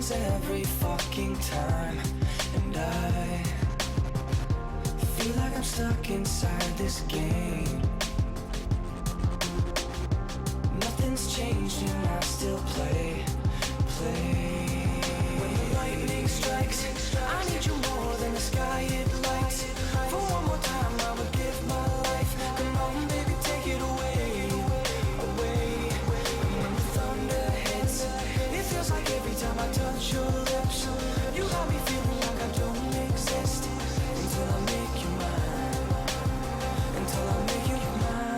happens every fucking time, and I feel like I'm stuck inside this game. Nothing's changed and I still play. When the lightning strikes, I need you more than the sky it lights. For one more time I would give my life. Come on baby, take it away. And when the thunder hits, it feels like every time I touch your lips, you got me feeling like I don't exist. Until I make you mine. Until I make you mine.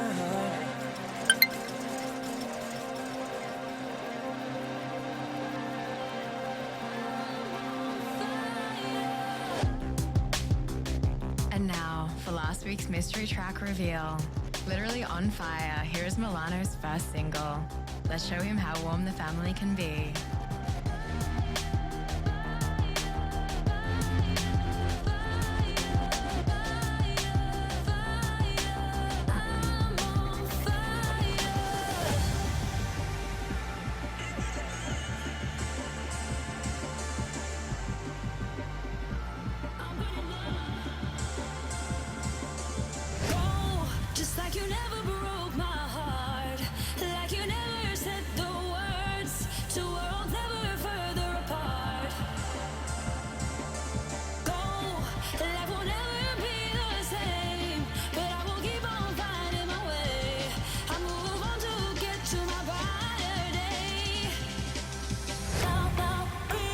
And now, for last week's mystery track reveal. Literally on fire, here's Milano's first single. Let's show him how warm the family can be. Just like you never broke my heart, like you never said the words to worlds never further apart. Go, life will never be the same, but I will keep on finding my way. I move on to get to my brighter day. Now, now, now,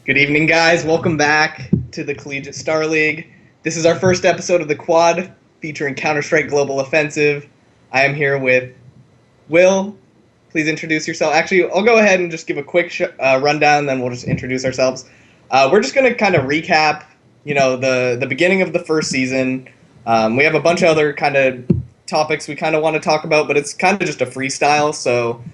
Good evening, guys. Welcome back to the Collegiate Star League. This is our first episode of the Quad, featuring Counter-Strike Global Offensive. I am here with Will. Please introduce yourself. Actually, I'll go ahead and just give a quick rundown, then we'll just introduce ourselves. We're just going to kind of recap, the beginning of the first season. We have a bunch of other kind of topics we kind of want to talk about, but it's kind of just a freestyle, so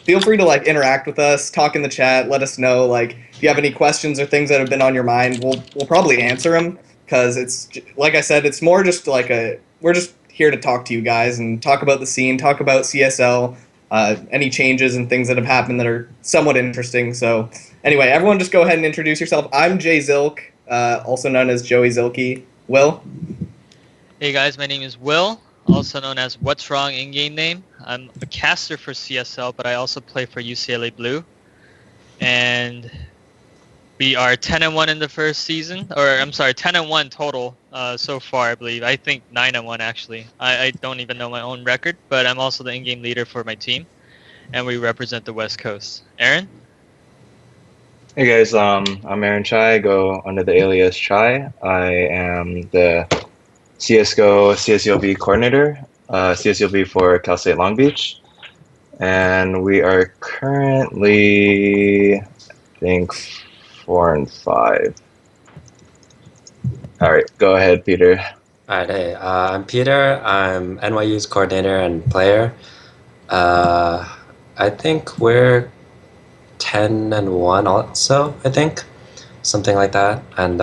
feel free to interact with us, talk in the chat, let us know if you have any questions or things that have been on your mind. We'll probably answer them, because it's, like I said, it's more just we're just here to talk to you guys and talk about the scene, talk about CSL, any changes and things that have happened that are somewhat interesting. So anyway, everyone just go ahead and introduce yourself. I'm Jay Zilk, also known as Joey Zilke. Will? Hey guys, my name is Will, also known as What's Wrong in-game name. I'm a caster for CSL, but I also play for UCLA Blue. And we are 10-1 in the first season, or I'm sorry, 10-1 total so far, I believe. I think 9-1 actually. I don't even know my own record, but I'm also the in-game leader for my team, and we represent the West Coast. Aaron? Hey guys, I'm Aaron Chai. I go under the alias Chai. I am the CSGO CSULB coordinator, CSULB for Cal State Long Beach, and we are currently, I think, 4-5. All right, go ahead, Peter. All right, hey, I'm Peter. I'm NYU's coordinator and player. I think we're 10-1 also, I think. Something like that. And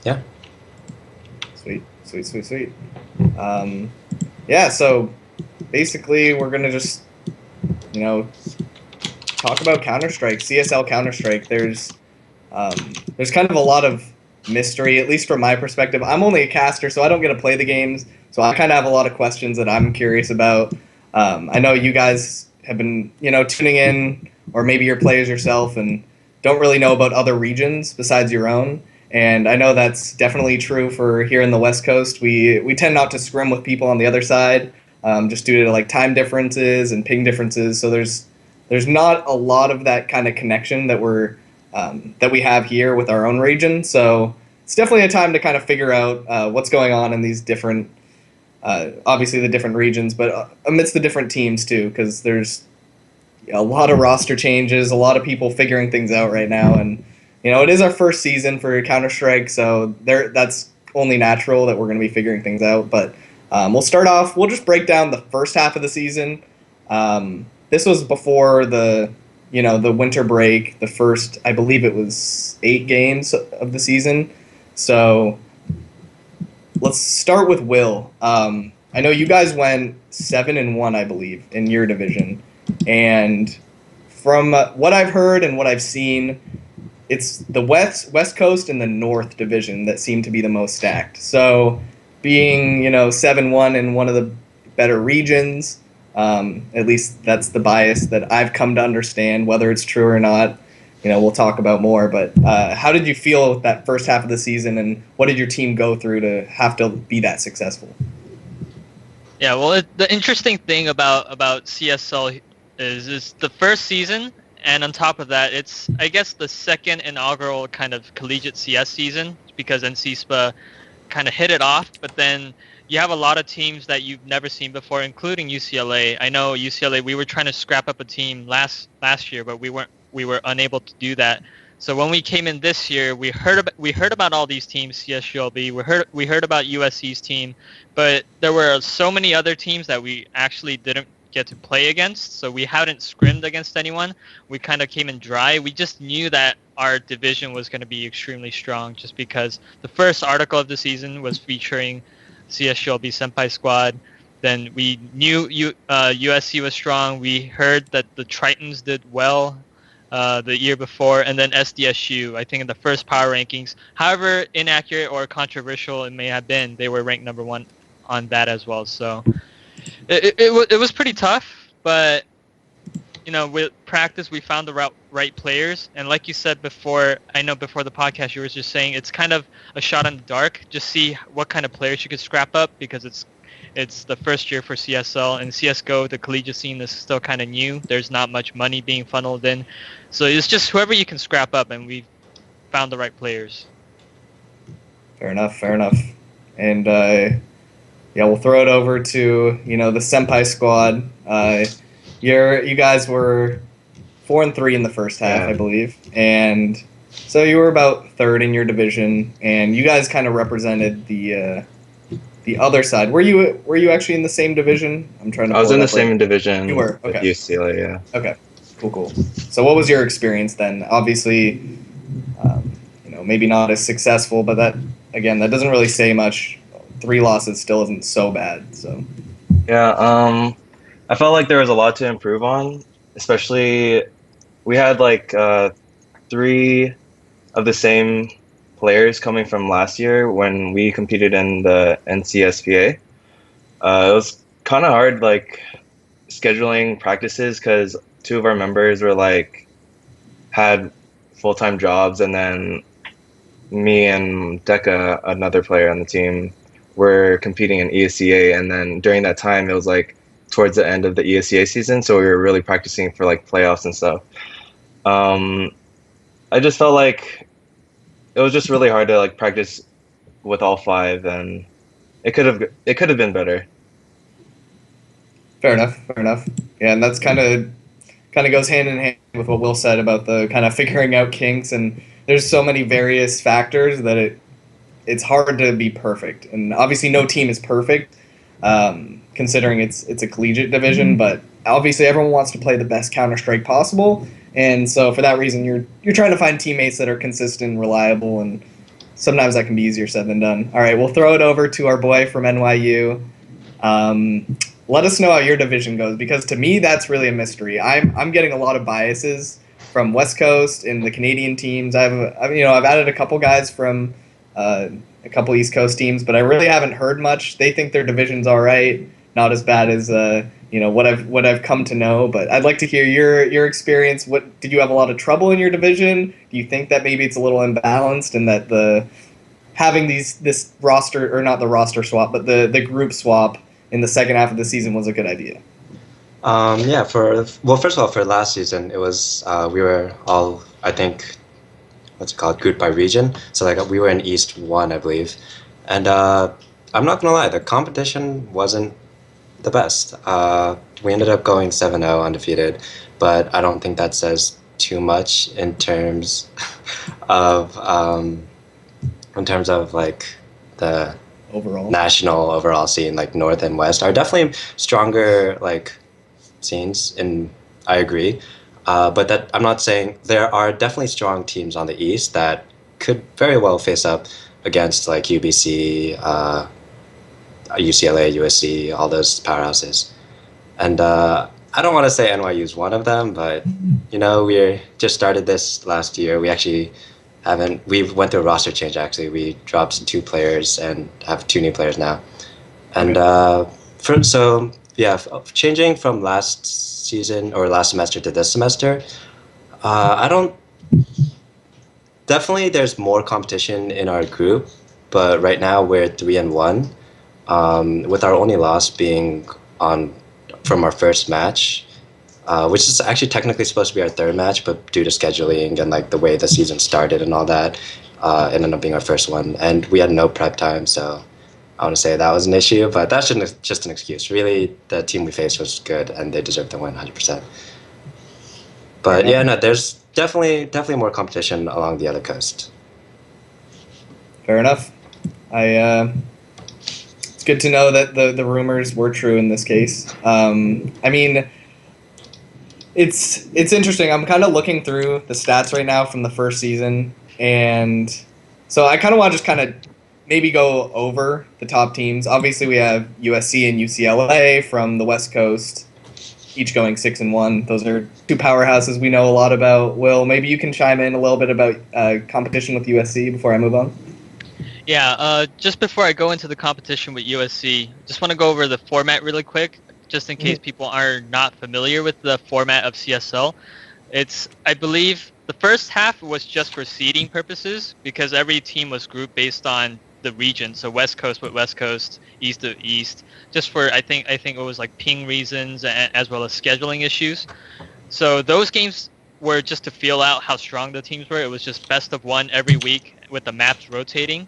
yeah. Sweet. Yeah, so basically we're going to just, talk about Counter-Strike, CSL Counter-Strike. There's kind of a lot of mystery, at least from my perspective. I'm only a caster, so I don't get to play the games, so I kind of have a lot of questions that I'm curious about. I know you guys have been, tuning in, or maybe you're players yourself and don't really know about other regions besides your own. And I know that's definitely true for here in the West Coast. We tend not to scrim with people on the other side. just due to like time differences and ping differences. So there's not a lot of that kind of connection that that we have here with our own region. So it's definitely a time to kind of figure out what's going on in these different, obviously the different regions, but amidst the different teams too, because there's a lot of roster changes, a lot of people figuring things out right now, and it is our first season for Counter-Strike, so that's only natural that we're going to be figuring things out. But we'll start off. We'll just break down the first half of the season. This was before the winter break. The first, I believe, it was 8 games of the season. So let's start with Will. I know you guys went 7-1, I believe, in your division, and from what I've heard and what I've seen, it's the West Coast and the North Division that seem to be the most stacked. So, being 7-1 in one of the better regions, at least that's the bias that I've come to understand. Whether it's true or not, we'll talk about more. But how did you feel with that first half of the season, and what did your team go through to have to be that successful? Yeah, well, the interesting thing about CSL is the first season, and on top of that, it's, I guess, the second inaugural kind of collegiate CS season, because NCSPA kind of hit it off, but then you have a lot of teams that you've never seen before, including UCLA. I know UCLA, we were trying to scrap up a team last year, but we were unable to do that. So when we came in this year, we heard about all these teams, CSGLB. We heard about USC's team, but there were so many other teams that we actually didn't get to play against. So we hadn't scrimmed against anyone. We kind of came in dry. We just knew that our division was going to be extremely strong, just because the first article of the season was featuring CSGLB Senpai Squad. Then we knew USC was strong. We heard that the Tritons did well the year before, and then SDSU, I think in the first power rankings, however inaccurate or controversial it may have been, they were ranked number 1 on that as well. So it was pretty tough, but with practice we found the right players. And like you said before, I know before the podcast you were just saying it's kind of a shot in the dark, just see what kind of players you could scrap up, because it's the first year for CSL, and CSGO, the collegiate scene, is still kind of new. There's not much money being funneled in. So it's just whoever you can scrap up, and we found the right players. Fair enough. And yeah, we'll throw it over to the Senpai Squad. You guys were 4-3 in the first half, Yeah. I believe, and so you were about third in your division, and you guys kind of represented the other side. Were you actually in the same division? I'm trying to. I was in the up right same division. You were? With Okay. UCLA, yeah. Okay, cool. So what was your experience then? Obviously, maybe not as successful, but that doesn't really say much. 3 losses still isn't so bad. So Yeah, I felt like there was a lot to improve on, especially we had like 3 of the same players coming from last year when we competed in the NCSPA. It was kind of hard, like, scheduling practices, because 2 of our members were like had full-time jobs, and then me and Deca, another player on the team, were competing in ESCA, and then during that time it was like towards the end of the ESCA season, so we were really practicing for like playoffs and stuff. I just felt like it was just really hard to like practice with all 5, and it could have been better. fair enough. Yeah, and that's kind of goes hand in hand with what Will said about the kind of figuring out kinks, and there's so many various factors that it's hard to be perfect, and obviously no team is perfect, considering it's a collegiate division, but obviously everyone wants to play the best Counter-Strike possible, and so for that reason you're trying to find teammates that are consistent and reliable, and sometimes that can be easier said than done. All right, we'll throw it over to our boy from NYU. Let us know how your division goes, because to me that's really a mystery. I'm getting a lot of biases from West Coast and the Canadian teams. I've added a couple guys from a couple East Coast teams, but I really haven't heard much. They think their division's all right, not as bad as what I've come to know. But I'd like to hear your experience. What did you have a lot of trouble in your division? Do you think that maybe it's a little imbalanced, and that having this roster, or not the roster swap, but the group swap in the second half of the season was a good idea? Yeah, first of all, for last season, it was we were all, I think, what's it called, grouped by region. So like we were in East One, I believe, and I'm not gonna lie, the competition wasn't the best. We ended up going 7-0 undefeated, but I don't think that says too much of in terms of like the Overall, national overall scene. Like North and West are definitely stronger like scenes, and I agree. But that I'm not saying there are definitely strong teams on the East that could very well face up against like UBC, UCLA, USC, all those powerhouses. And I don't want to say NYU is one of them, but we just started this last year. We actually haven't. We went through a roster change. Actually, we dropped 2 players and have 2 new players now. And Okay. changing from last season or last semester to this semester, I don't. Definitely, there's more competition in our group, but right now we're 3-1, with our only loss being on from our first match, which is actually technically supposed to be our third match, but due to scheduling and like the way the season started and all that, it ended up being our first one, and we had no prep time, so I want to say that was an issue, but that's just an excuse. Really, the team we faced was good, and they deserved to win 100%. Fair But enough. yeah, no, there's definitely more competition along the other coast. Fair enough. It's good to know that the rumors were true in this case. I mean, it's interesting. I'm kind of looking through the stats right now from the first season, and so I kind of want to just kind of maybe go over the top teams. Obviously, we have USC and UCLA from the West Coast, each going 6-1. Those are two powerhouses we know a lot about. Will, maybe you can chime in a little bit about competition with USC before I move on. Yeah, just before I go into the competition with USC, just want to go over the format really quick, just in case people are not familiar with the format of CSL. I believe, the first half was just for seeding purposes because every team was grouped based on the region. So West Coast with West Coast, East to East, just for I think it was like ping reasons as well as scheduling issues. So those games were just to feel out how strong the teams were. It was just best of one every week with the maps rotating.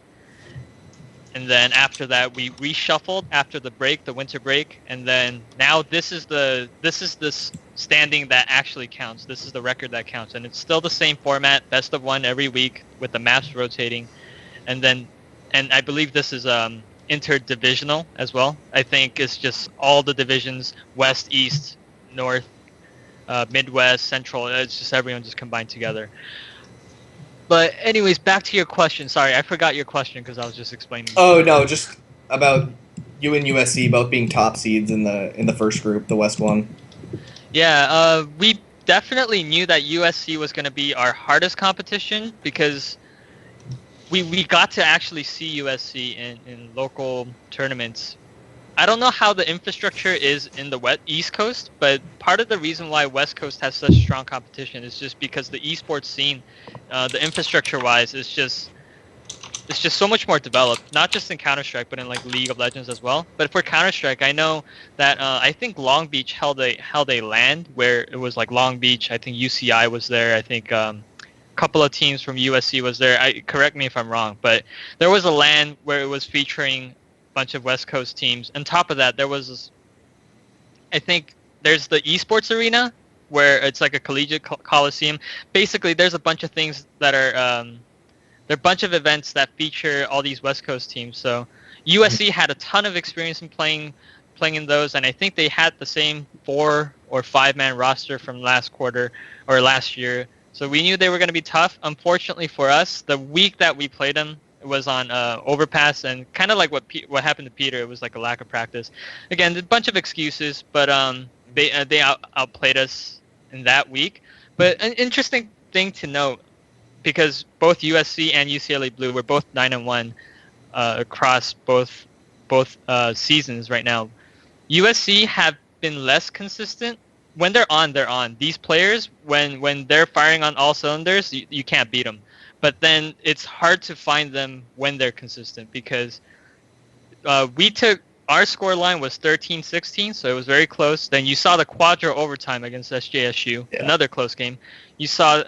And then after that, we reshuffled after the break, the winter break, and then now this is the standing that actually counts. This is the record that counts, and it's still the same format, best of one every week with the maps rotating, and I believe this is interdivisional as well. I think it's just all the divisions: West, East, North, Midwest, Central. It's just everyone just combined together. But anyways, back to your question. Sorry, I forgot your question because I was just explaining. Oh no, just about you and USC both being top seeds in the first group, the West one. Yeah, we definitely knew that USC was going to be our hardest competition because we got to actually see USC in local tournaments. I don't know how the infrastructure is in the East Coast, but part of the reason why West Coast has such strong competition is just because the esports scene, the infrastructure-wise, is just it's just so much more developed, not just in Counter-Strike, but in like League of Legends as well. But for Counter-Strike, I know that I think Long Beach held a LAN where it was like Long Beach. I think UCI was there. I think a couple of teams from USC was there. Correct me if I'm wrong, but there was a LAN where it was featuring a bunch of West Coast teams. On top of that, there was, I think, there's the esports arena where it's like a collegiate coliseum. Basically, there's a bunch of things that are there are a bunch of events that feature all these West Coast teams. So USC had a ton of experience in playing in those, and I think they had the same 4 or 5-man roster from last quarter or last year. So we knew they were going to be tough. Unfortunately for us, the week that we played them, it was on overpass, and kind of like what happened to Peter. It was like a lack of practice. Again, a bunch of excuses, but they outplayed us in that week. But an interesting thing to note, because both USC and UCLA Blue were both 9-1 across both seasons right now. USC have been less consistent. When they're on, they're on. These players, when they're firing on all cylinders, you can't beat them. But then it's hard to find them when they're consistent because we took our score line was 13-16, so it was very close. Then you saw the quadro overtime against SJSU, Yeah. another close game. You saw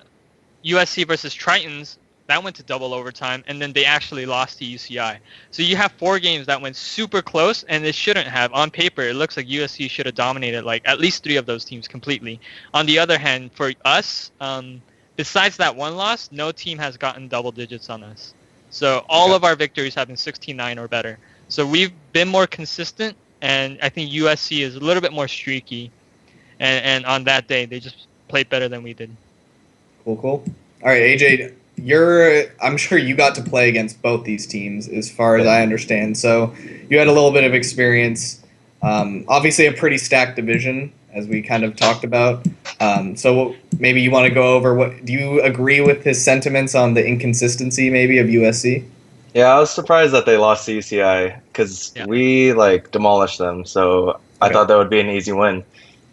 USC versus Tritons, that went to double overtime, and then they actually lost to UCI. So you have 4 games that went super close, and it shouldn't have. On paper, it looks like USC should have dominated like at least 3 of those teams completely. On the other hand, for us, besides that one loss, no team has gotten double digits on us. So all of our victories have been 16-9 or better. So we've been more consistent, and I think USC is a little bit more streaky. And on that day, they just played better than we did. Cool. All right, AJ, I'm sure you got to play against both these teams, as far as I understand. So you had a little bit of experience. Obviously, a pretty stacked division, as we kind of talked about. So maybe you want to go over what do you agree with his sentiments on the inconsistency maybe of USC? Yeah, I was surprised that they lost to UCI because Yeah. we like demolished them. So I Okay. thought that would be an easy win.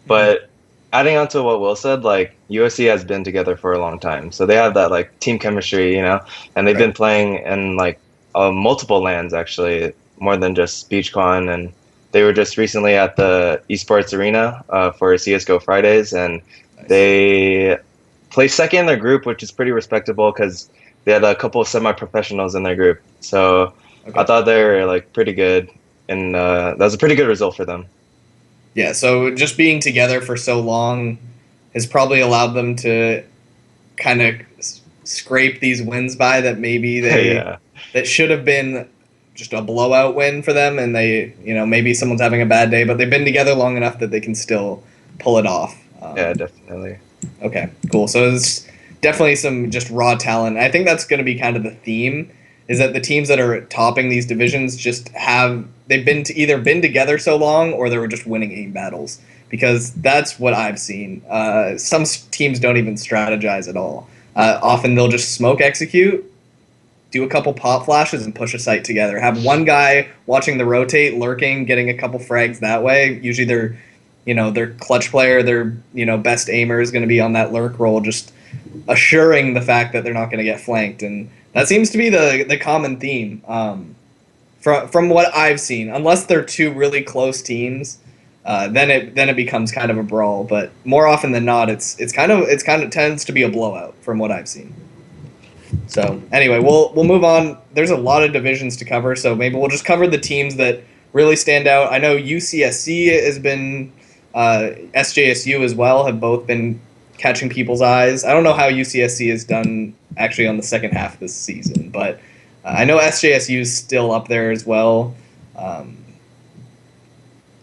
But adding on to what Will said, like USC has been together for a long time, so they have that like team chemistry, and they've been playing in like multiple lands actually, more than just BeachCon, and they were just recently at the esports arena for CS:GO Fridays, and they placed second in their group, which is pretty respectable because they had a couple of semi-professionals in their group. So I thought they were like pretty good, and that was a pretty good result for them. Yeah, so just being together for so long has probably allowed them to kind of scrape these wins by that maybe that should have been just a blowout win for them, and they, maybe someone's having a bad day, but they've been together long enough that they can still pull it off. Yeah, definitely. Okay, cool. So it's definitely some just raw talent. I think that's going to be kind of the theme, is that the teams that are topping these divisions they've either been together so long or they were just winning aim battles, because that's what I've seen. Some teams don't even strategize at all. Often they'll just smoke execute, do a couple pop flashes, and push a site together. Have one guy watching the rotate, lurking, getting a couple frags that way. Usually their clutch player, their best aimer is going to be on that lurk roll, just assuring the fact that they're not going to get flanked, and that seems to be the common theme from what I've seen. Unless they're 2 really close teams, then it becomes kind of a brawl. But more often than not, it's kind of tends to be a blowout from what I've seen. So anyway, we'll move on. There's a lot of divisions to cover, so maybe we'll just cover the teams that really stand out. I know UCSC has been, SJSU as well, have both been catching people's eyes. I don't know how UCSC has done actually on the second half of this season, but I know SJSU is still up there as well.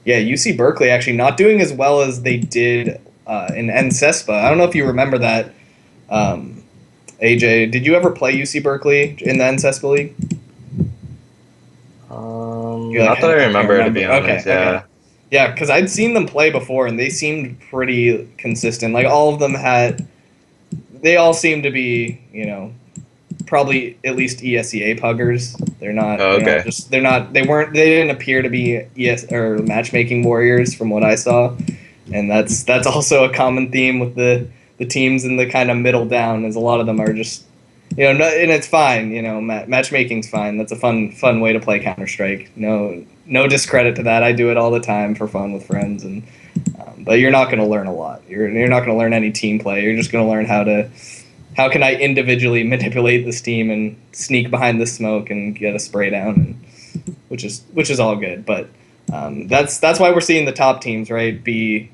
UC Berkeley actually not doing as well as they did in NCESPA. I don't know if you remember that. AJ, did you ever play UC Berkeley in the NCESPA League? Not that I remember, to be honest. Okay. Yeah, because I'd seen them play before, and they seemed pretty consistent. Like, all of them they all seemed to be, probably at least ESEA puggers. They're not. Oh, okay. They didn't appear to be or matchmaking warriors from what I saw, and that's also a common theme with the teams in the kind of middle down, as a lot of them are just, and it's fine. Matchmaking's fine. That's a fun way to play Counter-Strike. No discredit to that. I do it all the time for fun with friends, and but you're not going to learn a lot. You're not going to learn any team play. You're just going to learn how can I individually manipulate this team and sneak behind the smoke and get a spray down, which is all good. But that's why we're seeing the top teams, right? They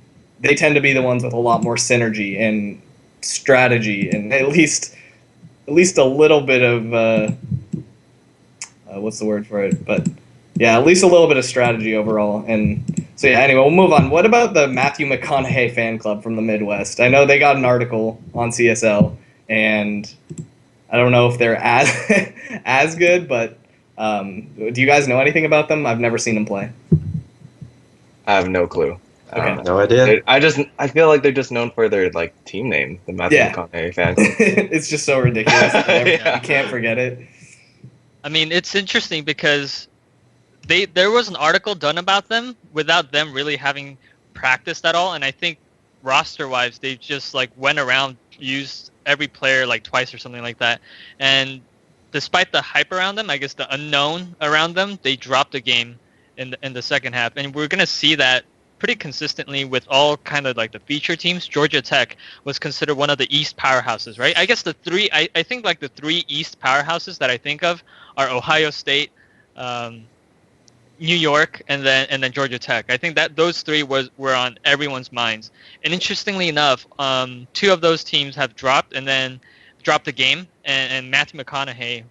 tend to be the ones with a lot more synergy and strategy, and at least a little bit of what's the word for it? But yeah, at least a little bit of strategy overall. And so yeah, anyway, we'll move on. What about the Matthew McConaughey fan club from the Midwest? I know they got an article on CSL, and I don't know if they're as good, but do you guys know anything about them? I've never seen them play. I have no clue. Okay. No idea. I feel like they're just known for their like team name, the Matthew McConaughey fans. It's just so ridiculous. Yeah. You can't forget it. I mean, it's interesting because there was an article done about them without them really having practiced at all, and I think roster-wise, they just like went around, used every player like twice or something like that, and despite the hype around them, I guess the unknown around them, they dropped a game, in the second half, and we're gonna see that pretty consistently with all kind of like the feature teams. Georgia Tech was considered one of the East powerhouses, right? I guess I think like the three East powerhouses that I think of are Ohio State, um, New York, and then Georgia Tech. I think that those three were on everyone's minds. And interestingly enough, two of those teams have dropped and then dropped the game, and Matthew McConaughey,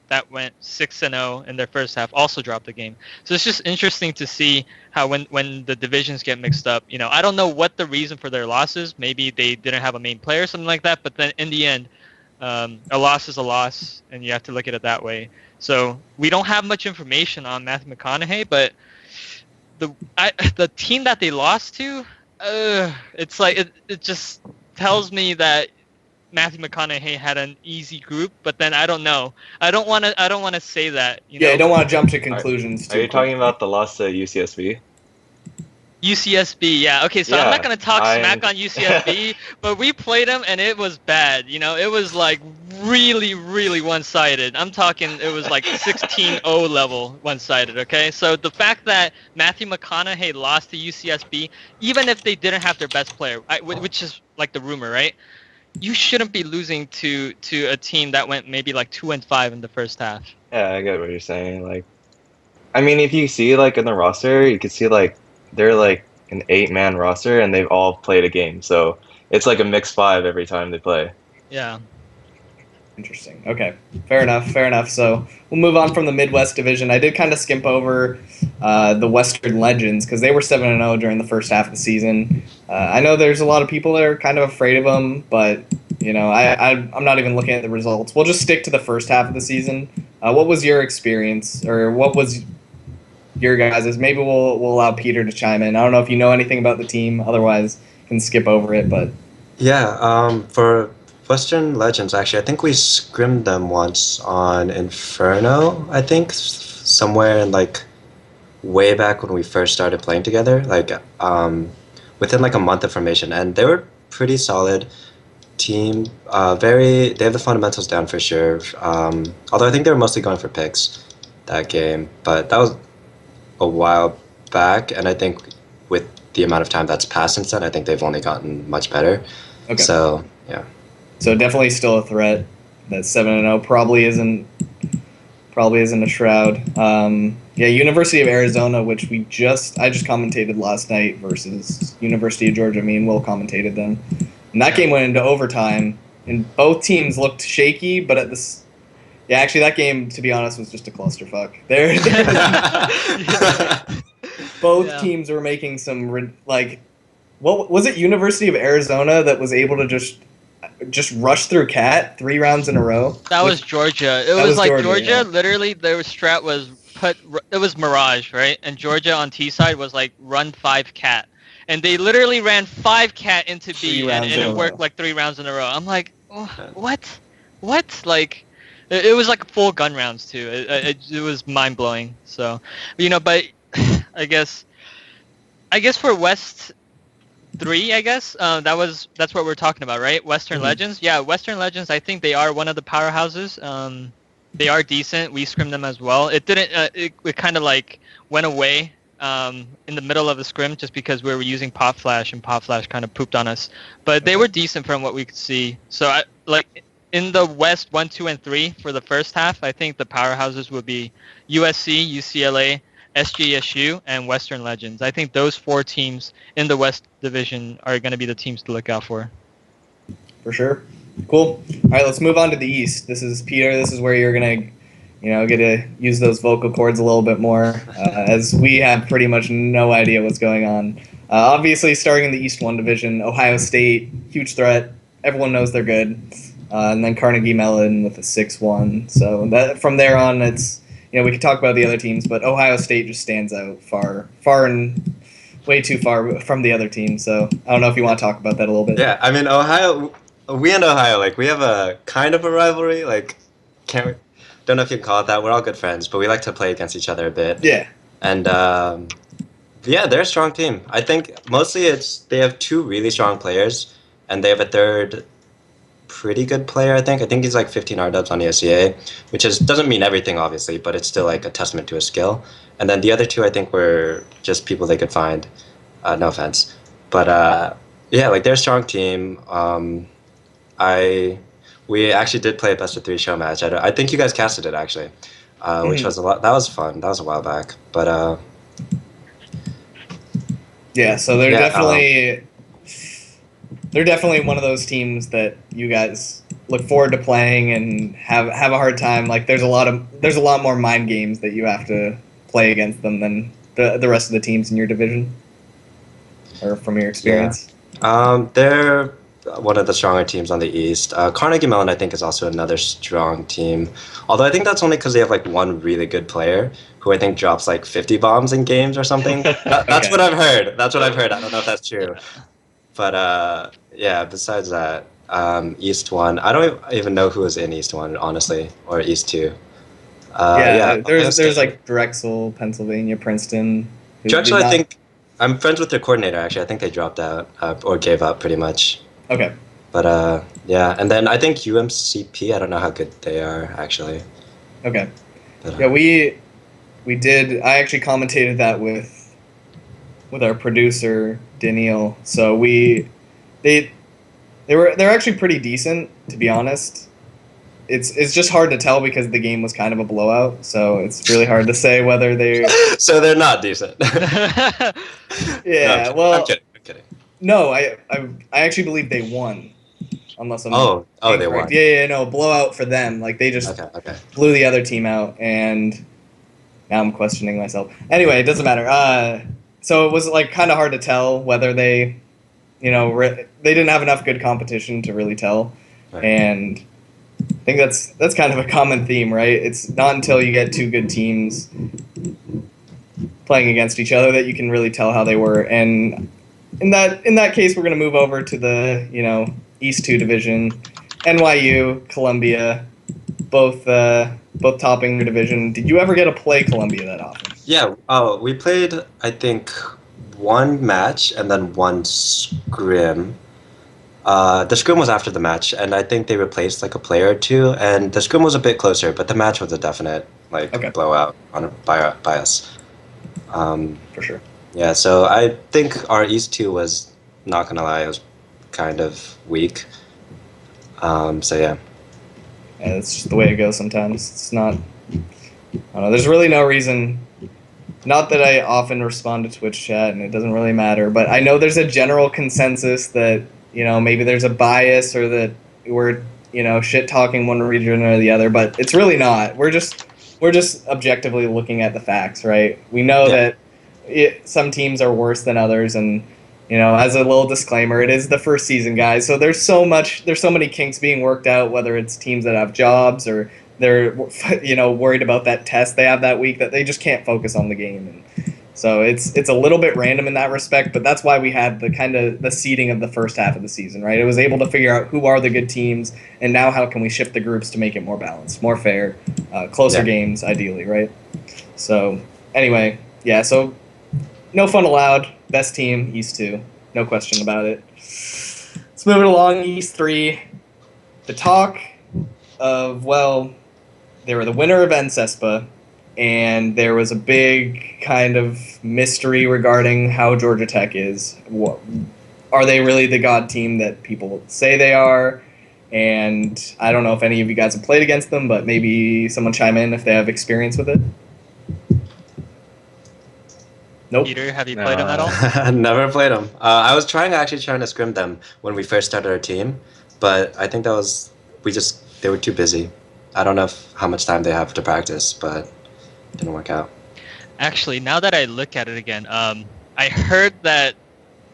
that went 6-0 in their first half, also dropped the game. So it's just interesting to see how when the divisions get mixed up, I don't know what the reason for their losses. Maybe they didn't have a main player or something like that. But then in the end, a loss is a loss, and you have to look at it that way. So we don't have much information on Matthew McConaughey, but the team that they lost to, it's like it just tells me that Matthew McConaughey had an easy group, but then I don't know. I don't want to say that. Yeah, I don't want to jump to Are, conclusions. are you talking about the loss to UCSB? UCSB, yeah. Okay, so I'm not Yeah, gonna talk smack I'm. on UCSB, but we played them and it was bad. It was like really, really one-sided. I'm talking it was like 16-0 level one-sided. Okay, so the fact that Matthew McConaughey lost to UCSB, even if they didn't have their best player, which is like the rumor, right? You shouldn't be losing to a team that went maybe like 2-5 in the first half. Yeah, I get what you're saying. Like, I mean, if you see like in the roster, you can see like they're like an 8-man roster, and they've all played a game. So it's like a mixed five every time they play. Yeah. Interesting. Okay, fair enough. Fair enough. So we'll move on from the Midwest Division. I did kind of skimp over the Western Legends because they were 7-0 during the first half of the season. I know there's a lot of people that are kind of afraid of them, but I'm not even looking at the results. We'll just stick to the first half of the season. What was your experience, or what was your guys's? Maybe we'll allow Peter to chime in. I don't know if you know anything about the team. Otherwise, you can skip over it. But Yeah, for Western Legends, actually, I think we scrimmed them once on Inferno, I think, somewhere in like way back when we first started playing together, like within like a month of formation, and they were pretty solid team. They have the fundamentals down for sure. Although I think they were mostly going for picks that game, but that was a while back, and I think with the amount of time that's passed since then, I think they've only gotten much better. okay, So yeah. so definitely still a threat. That 7-0 probably isn't a shroud. Yeah, University of Arizona, which I just commentated last night versus University of Georgia. Me and Will commentated them, and that game went into overtime, and both teams looked shaky. But yeah, actually, that game, to be honest, was just a clusterfuck. Both Yeah. teams were making some what was it? University of Arizona that was able to just rush through Cat 3 rounds in a row. That was Georgia. It That was was like Georgia, Georgia, yeah. literally their strat was it was Mirage, right? And Georgia on T side was like run 5 cat. And they literally ran 5 cat into 3 B, and rounds in a it worked row. like 3 rounds in a row. I'm like, oh, what? Like, it was like full gun rounds too. It was mind blowing. So, but I guess for West 3, I guess that's what we're talking about, right? Western Mhm. Legends. Yeah, Western Legends. I think they are one of the powerhouses. They are decent. We scrimmed them as well. It didn't. It kind of like went away in the middle of the scrim just because we were using Pop Flash, and Pop Flash kind of pooped on us. But they were decent from what we could see. So in the West 1, 2, and 3 for the first half, I think the powerhouses would be USC, UCLA, SJSU, and Western Legends. I think those 4 teams in the West Division are going to be the teams to look out for. For sure. Cool. All right, let's move on to the East. This is Peter. This is where you're gonna, get to use those vocal cords a little bit more, as we have pretty much no idea what's going on. Obviously, starting in the East 1 Division, Ohio State, huge threat. Everyone knows they're good. And then Carnegie Mellon with a 6-1. So that from there on, it's we could talk about the other teams, but Ohio State just stands out far and way too far from the other teams. So I don't know if you want to talk about that a little bit. Yeah, I mean we and Ohio, like we have a kind of a rivalry. Like, don't know if you can call it that. We're all good friends, but we like to play against each other a bit. Yeah. And yeah, they're a strong team. I think mostly they have 2 really strong players, and they have a third pretty good player. I think. I think he's like 15 R-dubs on the SCA, which doesn't mean everything, obviously, but it's still like a testament to his skill. And then the other two, I think, were just people they could find. No offense, but yeah, like they're a strong team. I we actually did play a best of three show match. I think you guys casted it actually, which was a lot. That was fun. That was a while back, but Yeah, so they're Yeah, definitely one of those teams that you guys look forward to playing and have a hard time. Like there's a lot more mind games that you have to play against them than the rest of the teams in your division, or from your experience. they're one of the stronger teams on the East. Carnegie Mellon, I think, is also another strong team. Although I think that's only because they have like one really good player who I think drops like 50 bombs in games or something. That's Okay. what I've heard. That's what I've heard. I don't know if that's true. But yeah, besides that, East 1, I don't even know who was in East 1, honestly, or East 2. Yeah, there's like Drexel, Pennsylvania, Princeton. Who did Drexel, I not- think, I'm friends with their coordinator, actually. I think they dropped out or gave up pretty much. Okay. But yeah, and then I think UMCP, I don't know how good they are, actually. Okay. But, Yeah, we did. I actually commentated that with our producer Daniel. So they're actually pretty decent, to be honest. It's just hard to tell because the game was kind of a blowout. So it's really hard to say whether they. so they're not decent. Yeah. No, Well. I'm kidding. No, I actually believe they won. Unless I'm Oh, they incorrect. won. Yeah, no, blowout for them. Like they just Okay. blew the other team out, and now I'm questioning myself. Anyway, it doesn't matter. So it was like kind of hard to tell whether they, they didn't have enough good competition to really tell, Right. and I think that's kind of a common theme, right? It's not until you get two good teams playing against each other that you can really tell how they were. And in that case, we're going to move over to the East 2 division. NYU, Columbia, both topping their division. Did you ever get to play Columbia that often? Yeah, we played, I think, one match and then one scrim. The scrim was after the match, and I think they replaced like a player or two, and the scrim was a bit closer, but the match was a definite Okay. blowout by us. For sure. Yeah, so I think our East 2 was, not gonna lie, it was kind of weak. So yeah. Yeah, that's just the way it goes sometimes. It's not. I don't know. There's really no reason. Not that I often respond to Twitch chat, and it doesn't really matter. But I know there's a general consensus that maybe there's a bias or that we're shit talking one region or the other. But it's really not. We're just objectively looking at the facts, right? We know that some teams are worse than others, and as a little disclaimer, it is the first season, guys. So there's so many kinks being worked out, whether it's teams that have jobs or they're worried about that test they have that week that they just can't focus on the game. And so it's a little bit random in that respect, but that's why we had the kind of the seeding of the first half of the season, right? It was able to figure out who are the good teams, and now how can we shift the groups to make it more balanced, more fair, closer games, ideally, right? So anyway, yeah. So no fun allowed. Best team, East 2. No question about it. Let's move it along, East 3. The talk of, they were the winner of NCESPA, and there was a big kind of mystery regarding how Georgia Tech is. Are they really the god team that people say they are? And I don't know if any of you guys have played against them, but maybe someone chime in if they have experience with it. Nope. Peter, have you played them at all? Never played them. I was actually trying to scrim them when we first started our team, but I think they were too busy. I don't know how much time they have to practice, but it didn't work out. Actually, now that I look at it again, I heard that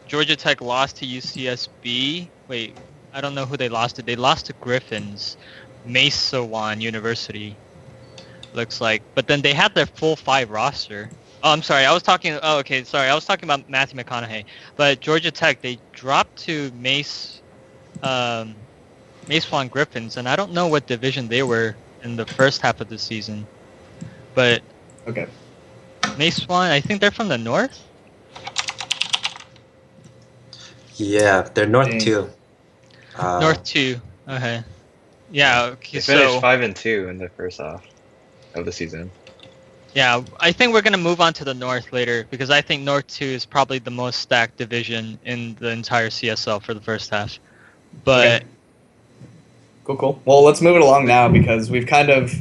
Georgia Tech lost to UCSB. Wait, I don't know who they lost to. They lost to Griffins, Masawan University, looks like. But then they had their full 5 roster. Oh, I'm sorry. I was talking about Matthew McConaughey. But Georgia Tech, they dropped to Masawan Griffins, and I don't know what division they were in the first half of the season. But Okay. Masawan, I think they're from the north. Yeah, they're North Dang. 2. North 2. Okay. Yeah. Okay. They finished So 5-2 in the first half of the season. yeah, I think we're gonna move on to the North later because I think North 2 is probably the most stacked division in the entire CSL for the first half. But Okay. Cool. Well, let's move it along now because we've kind of.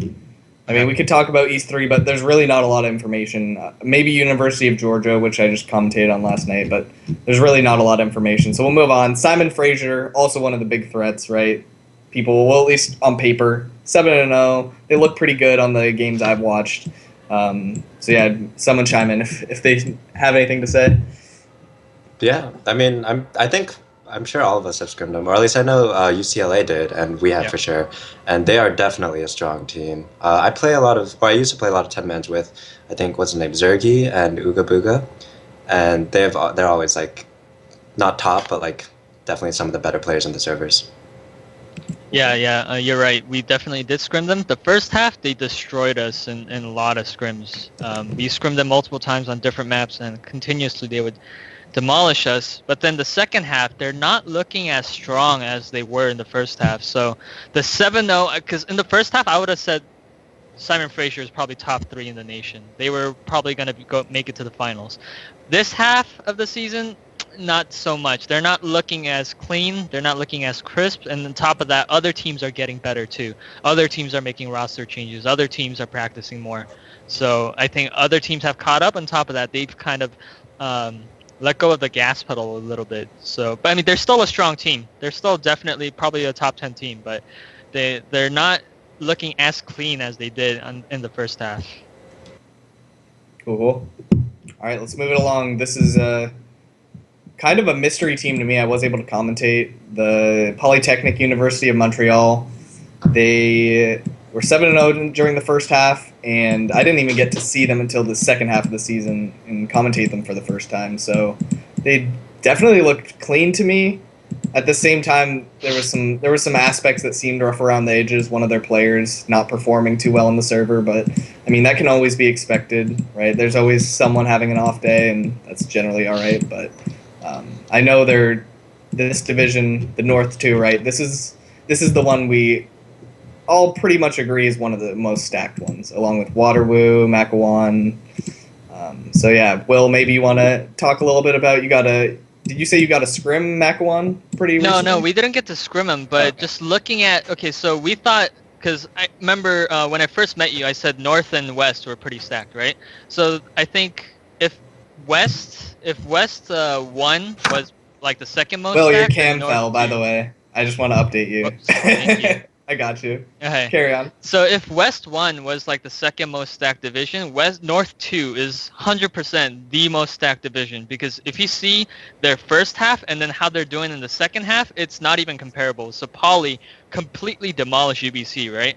I mean, we could talk about East 3, but there's really not a lot of information. Maybe University of Georgia, which I just commentated on last night, but there's really not a lot of information. So we'll move on. Simon Fraser, also one of the big threats, right? People, well, at least on paper, 7-0. They look pretty good on the games I've watched. So yeah, someone chime in if they have anything to say. Yeah, I mean, I'm sure all of us have scrimmed them, or at least I know UCLA did, and we have Yeah. for sure. And they are definitely a strong team. I used to play a lot of 10-mans with, I think, what's his name, Zergi and Uga Buga, and they're always like, not top, but like definitely some of the better players in the servers. yeah, you're right. We definitely did scrim them. The first half, they destroyed us in a lot of scrims. We scrimmed them multiple times on different maps, and continuously they would demolish us. But then the second half, they're not looking as strong as they were in the first half. So the 7-0, because in the first half, I would have said Simon Fraser is probably top 3 in the nation. They were probably going to make it to the finals. This half of the season, not so much. They're not looking as clean. They're not looking as crisp. And on top of that, other teams are getting better too. Other teams are making roster changes. Other teams are practicing more. So I think other teams have caught up. On top of that, they've kind of let go of the gas pedal a little bit. So, but I mean, they're still a strong team. They're still definitely probably a top 10 team, but they're not looking as clean as they did in the first half. Cool. All right, let's move it along. This is kind of a mystery team to me. I was able to commentate the Polytechnic University of Montreal. They were 7-0 during the first half, and I didn't even get to see them until the second half of the season and commentate them for the first time. So they definitely looked clean to me. At the same time, there was some aspects that seemed rough around the edges. One of their players not performing too well on the server, but I mean that can always be expected, right? There's always someone having an off day, and that's generally all right. But I know they're this division, the North 2, right? This is the one we all pretty much agree is one of the most stacked ones, along with Waterloo, Makawan. So yeah, Will, maybe you want to talk a little bit about Did you say you got a scrim Makawan pretty recently? No, we didn't get to scrim them, but just looking at so we thought, because I remember when I first met you, I said North and West were pretty stacked, right? So I think if West 1 was like the second most Well, your stacked, then cam North fell, by 2. the way. I just want to update you. Whoops, thank you. I got you. Okay. Carry on. So if West 1 was like the second most stacked division, North 2 is 100% the most stacked division, because if you see their first half and then how they're doing in the second half, it's not even comparable. So Poly completely demolished UBC, right?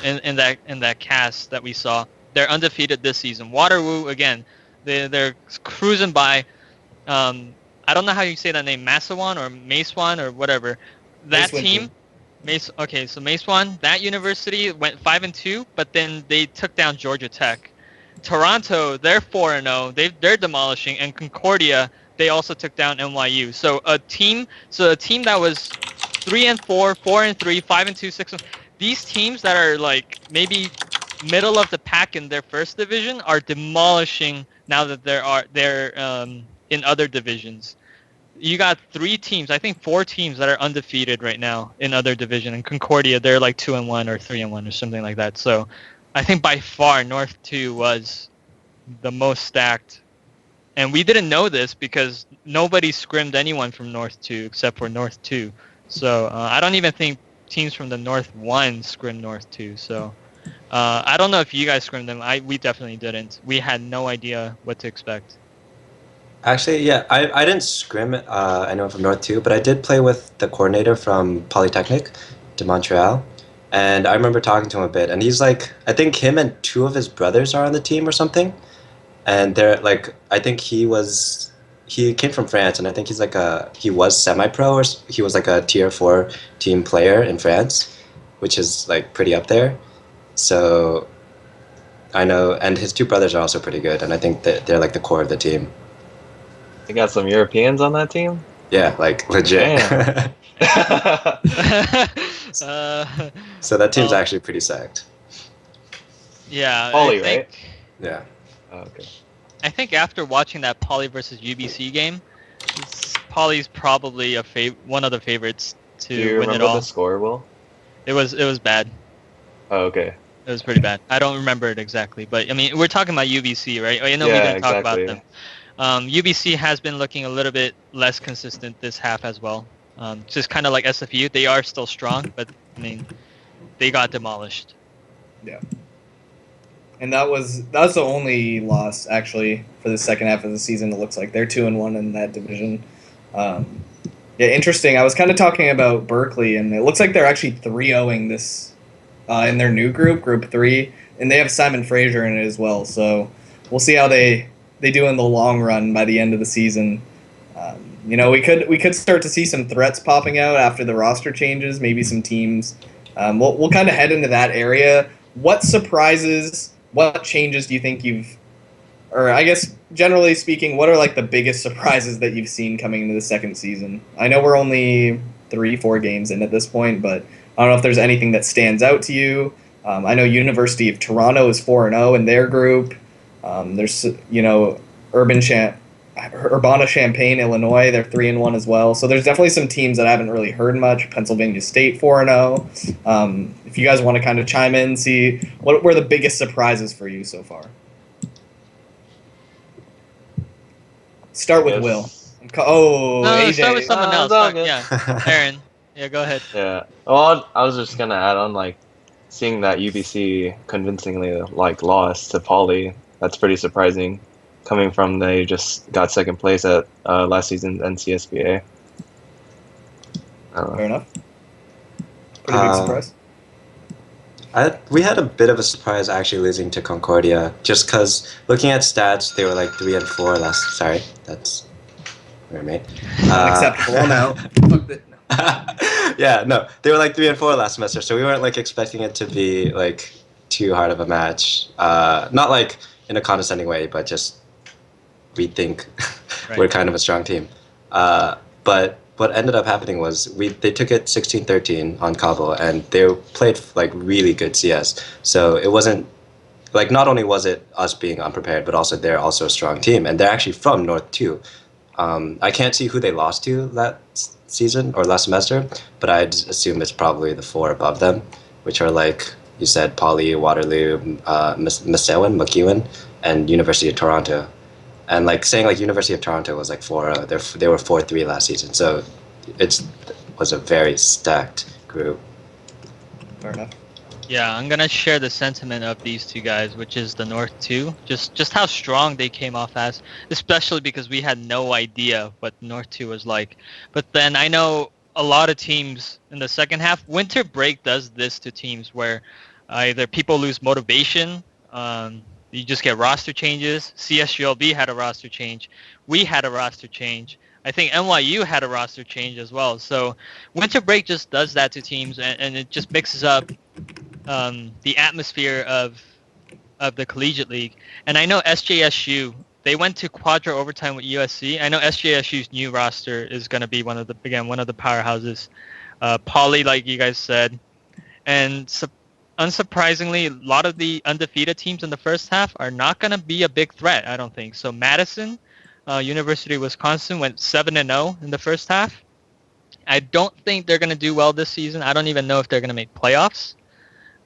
In that cast that we saw. They're undefeated this season. Waterloo, again, they're cruising by. I don't know how you say that name, Masawan or Macewan or whatever. That Mace team. So Mace won. That university went 5-2, but then they took down Georgia Tech. Toronto, they're 4-0. They're demolishing, and Concordia, they also took down NYU. So a team that was 3-4, 4-3, 5-2, 6. These teams that are like maybe middle of the pack in their first division are demolishing now that they're in other divisions. You got 3 teams, I think 4 teams that are undefeated right now in other division. And Concordia, they're like 2-1 or 3-1 or something like that. So I think by far North 2 was the most stacked. And we didn't know this because nobody scrimmed anyone from North 2 except for North 2. So I don't even think teams from the North 1 scrimmed North 2. So I don't know if you guys scrimmed them. We definitely didn't. We had no idea what to expect. Actually, yeah, I didn't scrim anyone from North 2, but I did play with the coordinator from Polytechnic de Montreal. And I remember talking to him a bit, and he's like, I think him and 2 of his brothers are on the team or something. And they're like, I think he came from France, and I think he was semi-pro, or he was like a tier 4 team player in France, which is like pretty up there. So I know, and his 2 brothers are also pretty good, and I think that they're like the core of the team. They got some Europeans on that team? Yeah, like legit. So that team's well, actually pretty sacked. yeah, Poly, I think right? Yeah. Oh, okay. I think after watching that Poly versus UBC game, Poly's probably one of the favorites Do to you win it remember the all. score, Will? It was bad. Oh, okay. It was pretty bad. I don't remember it exactly, but I mean, we're talking about UBC, right? I know we Yeah, didn't talk about exactly. them. UBC has been looking a little bit less consistent this half as well. Just kind of like SFU, they are still strong, but I mean, they got demolished. Yeah. And that's the only loss actually for the second half of the season. It looks like they're 2-1 in that division. Um, yeah, interesting. I was kind of talking about Berkeley, and it looks like they're actually 3-0ing this in their new group, Group 3, and they have Simon Fraser in it as well. So we'll see how they do in the long run by the end of the season. We could start to see some threats popping out after the roster changes. Maybe some teams. We'll kind of head into that area. What surprises? What changes do you think or I guess generally speaking, what are like the biggest surprises that you've seen coming into the second season? I know we're only 3-4 games in at this point, but I don't know if there's anything that stands out to you. I know University of Toronto is 4-0 in their group. There's Urbana Champaign, Illinois, they're 3-1 as well. So there's definitely some teams that I haven't really heard much. Pennsylvania State 4-0. If you guys want to kind of chime in, see what were the biggest surprises for you so far. Start with Yes. Will. Oh, No, AJ. start with someone else. it's all good. Yeah, Aaron. Yeah, go ahead. Yeah. Well, I was just gonna add on, like, seeing that UBC convincingly like lost to Poly. That's pretty surprising, coming from they just got second place at last season's NCSBA. I don't know. Fair enough. Pretty big surprise. We had a bit of a surprise actually losing to Concordia, just because looking at stats, they were like 3-4 last. Sorry, that's where I made. Unacceptable amount. Yeah, no, they were like 3-4 last semester, so we weren't like expecting it to be like too hard of a match. Not like in a condescending way, but just we think Right. we're kind of a strong team. But what ended up happening was they took it 16-13 on Cabo, and they played like really good CS. So it wasn't like, not only was it us being unprepared, but also they're also a strong team, and they're actually from North too. I can't see who they lost to that season or last semester, but I'd assume it's probably the 4 above them, which are like you said, Poly, Waterloo, McEwen, and University of Toronto. And like saying like University of Toronto was like 4-0, they were 4-3 last season, so it was a very stacked group. Fair enough. Yeah, I'm gonna share the sentiment of these two guys, which is the North 2. Just how strong they came off as, especially because we had no idea what North 2 was like. But then I know a lot of teams in the second half, winter break does this to teams where either people lose motivation, you just get roster changes. CSULB had a roster change. We had a roster change. I think NYU had a roster change as well. So winter break just does that to teams, and it just mixes up the atmosphere of the collegiate league. And I know SJSU, they went to quadra overtime with USC. I know SJSU's new roster is going to be one of the powerhouses. Poly, like you guys said, and unsurprisingly, a lot of the undefeated teams in the first half are not going to be a big threat, I don't think. So Madison, University of Wisconsin, went 7-0 in the first half. I don't think they're going to do well this season. I don't even know if they're going to make playoffs.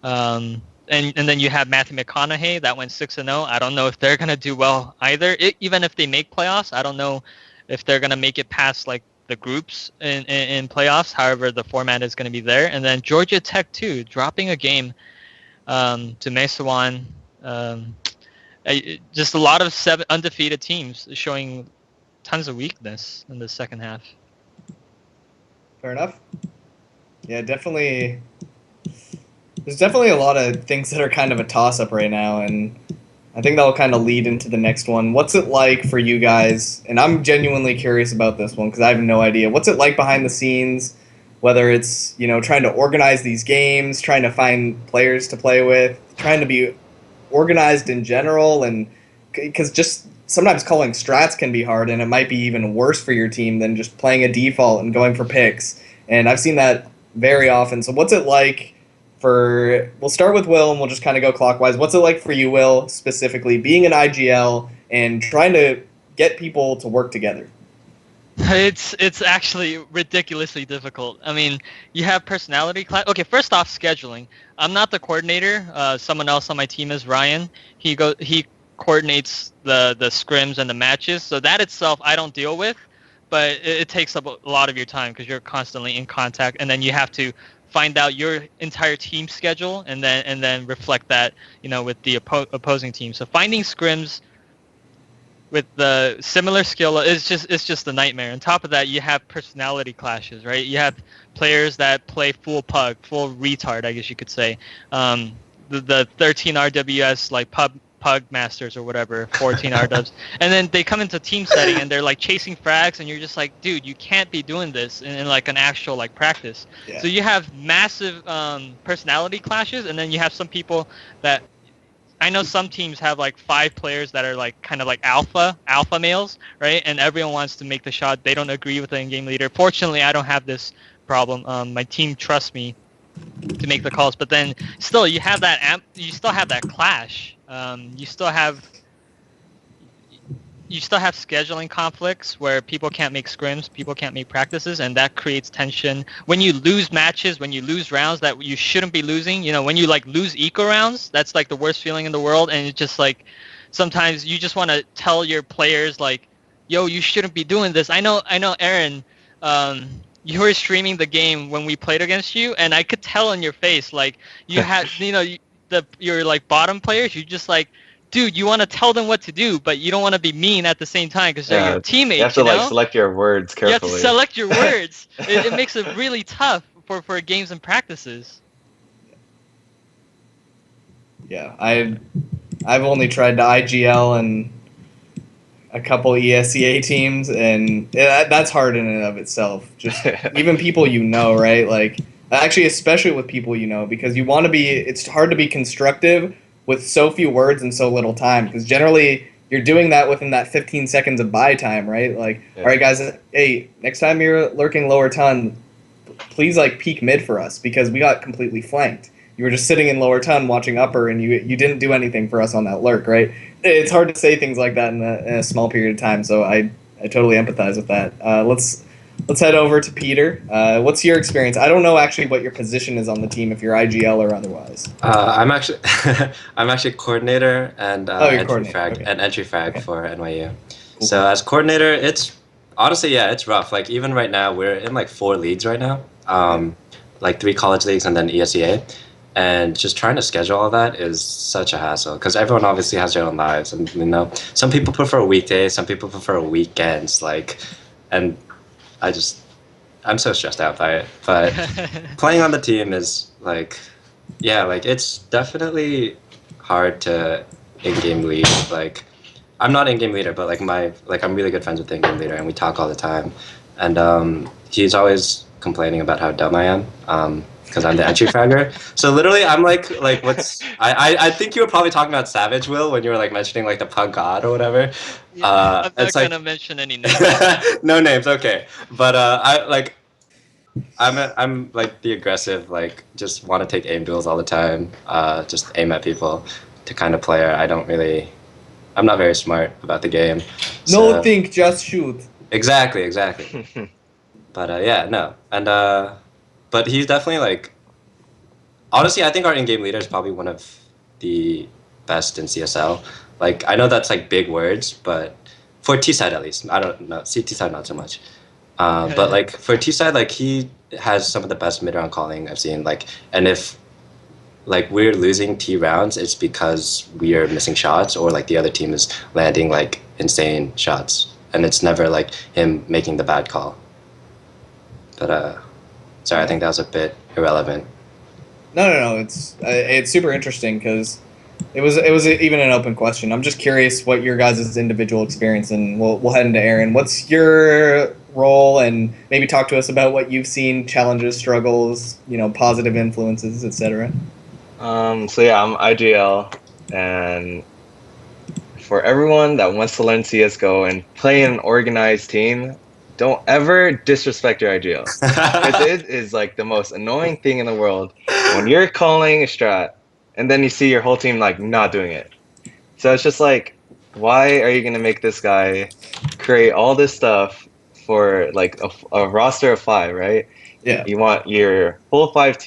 And then you have Matthew McConaughey that went 6-0. I don't know if they're gonna do well either. Even if they make playoffs, I don't know if they're gonna make it past like the groups in playoffs. However, the format is gonna be there. And then Georgia Tech too, dropping a game to Mesawan. Just a lot of 7 undefeated teams showing tons of weakness in the second half. Fair enough. Yeah, definitely. There's definitely a lot of things that are kind of a toss-up right now, and I think that'll kind of lead into the next one. What's it like for you guys? And I'm genuinely curious about this one because I have no idea. What's it like behind the scenes, whether it's, trying to organize these games, trying to find players to play with, trying to be organized in general, and because just sometimes calling strats can be hard, and it might be even worse for your team than just playing a default and going for picks. And I've seen that very often. So what's it like we'll start with Will and we'll just kind of go clockwise. What's it like for you, Will, specifically being an IGL and trying to get people to work together? It's actually ridiculously difficult. I mean, you have personality class. Okay, first off, scheduling. I'm not the coordinator. Someone else on my team is Ryan. He coordinates the scrims and the matches. So that itself I don't deal with, but it takes up a lot of your time because you're constantly in contact, and then you have to find out your entire team schedule and then reflect that with the opposing team. So finding scrims with the similar skill it's just a nightmare. On top of that, you have personality clashes, right? You have players that play full pug, full retard, I guess you could say. The 13 RWS like pug masters or whatever, 14 RWs, and then they come into team setting and they're like chasing frags, and you're just like, dude, you can't be doing this in like an actual like practice. Yeah. So you have massive personality clashes, and then you have some people that I know some teams have like 5 players that are like kind of like alpha males, right? And everyone wants to make the shot. They don't agree with the in-game leader. Fortunately, I don't have this problem. My team trusts me to make the calls, but then still you have that you still have that clash. You still have scheduling conflicts where people can't make scrims, people can't make practices, and that creates tension. When you lose matches, when you lose rounds that you shouldn't be losing, when you like lose eco rounds, that's like the worst feeling in the world. And it's just like sometimes you just want to tell your players like, "Yo, you shouldn't be doing this." I know, Aaron. You were streaming the game when we played against you, and I could tell on your face like you had, your like bottom players. You just like, dude, you want to tell them what to do, but you don't want to be mean at the same time because they're your teammates. You have to like select your words You have carefully. to select your words. It makes it really tough for games and practices. Yeah, I've only tried to IGL and a couple ESEA teams, and that's hard in and of itself. Just even people right? Like, actually, especially with people because you want to be. It's hard to be constructive with so few words and so little time, because generally you're doing that within that 15 seconds of buy time, right? Like, Yeah. All right, guys, hey, next time you're lurking lower ton, please like peek mid for us because we got completely flanked. You were just sitting in lower ton watching upper, and you didn't do anything for us on that lurk, right? It's hard to say things like that in a small period of time, so I totally empathize with that. Let's head over to Peter. What's your experience? I don't know actually what your position is on the team, if you're IGL or otherwise. I'm actually I'm actually coordinator and you're entry coordinator, frag okay. and entry frag Okay. for NYU. Cool. So as coordinator, it's honestly it's rough. Like even right now, we're in like 4 leagues right now, like 3 college leagues and then ESEA, and just trying to schedule all that is such a hassle because everyone obviously has their own lives, and some people prefer weekdays, some people prefer weekends, and I'm so stressed out by it. But playing on the team is like it's definitely hard to in-game lead. Like I'm not in-game leader, but I'm really good friends with the in-game leader, and we talk all the time. And he's always complaining about how dumb I am, because I'm the entry fragger. So literally, I'm like what's I think you were probably talking about Savage Will when you were like mentioning like the pug god or whatever. I'm not It's like gonna mention any names. no names, okay. But I'm like the aggressive, like just want to take aim duels all the time, just aim at people to kind of player. I'm not very smart about the game. No So, think, just shoot. exactly. But no, and but he's definitely like, honestly, I think our in-game leader is probably one of the best in CSL. Like I know that's like big words, but for T side at least, I don't know. CT side not so much. But like for T side, like he has some of the best mid round calling I've seen. Like, and if like we're losing T rounds, it's because we are missing shots or like the other team is landing like insane shots, and it's never like him making the bad call. But sorry, I think that was a bit irrelevant. No. It's super interesting because it was even an open question. I'm just curious what your guys' individual experience, and we'll head into Aaron. What's your role, and maybe talk to us about what you've seen, challenges, struggles, positive influences, etc. So yeah, I'm IGL, and for everyone that wants to learn CS:GO and play in an organized team, don't ever disrespect your IGL. Because it is like the most annoying thing in the world when you're calling a strat and then you see your whole team like not doing it. So it's just like, why are you gonna make this guy create all this stuff for like a roster of 5, right? Yeah. You want your full 5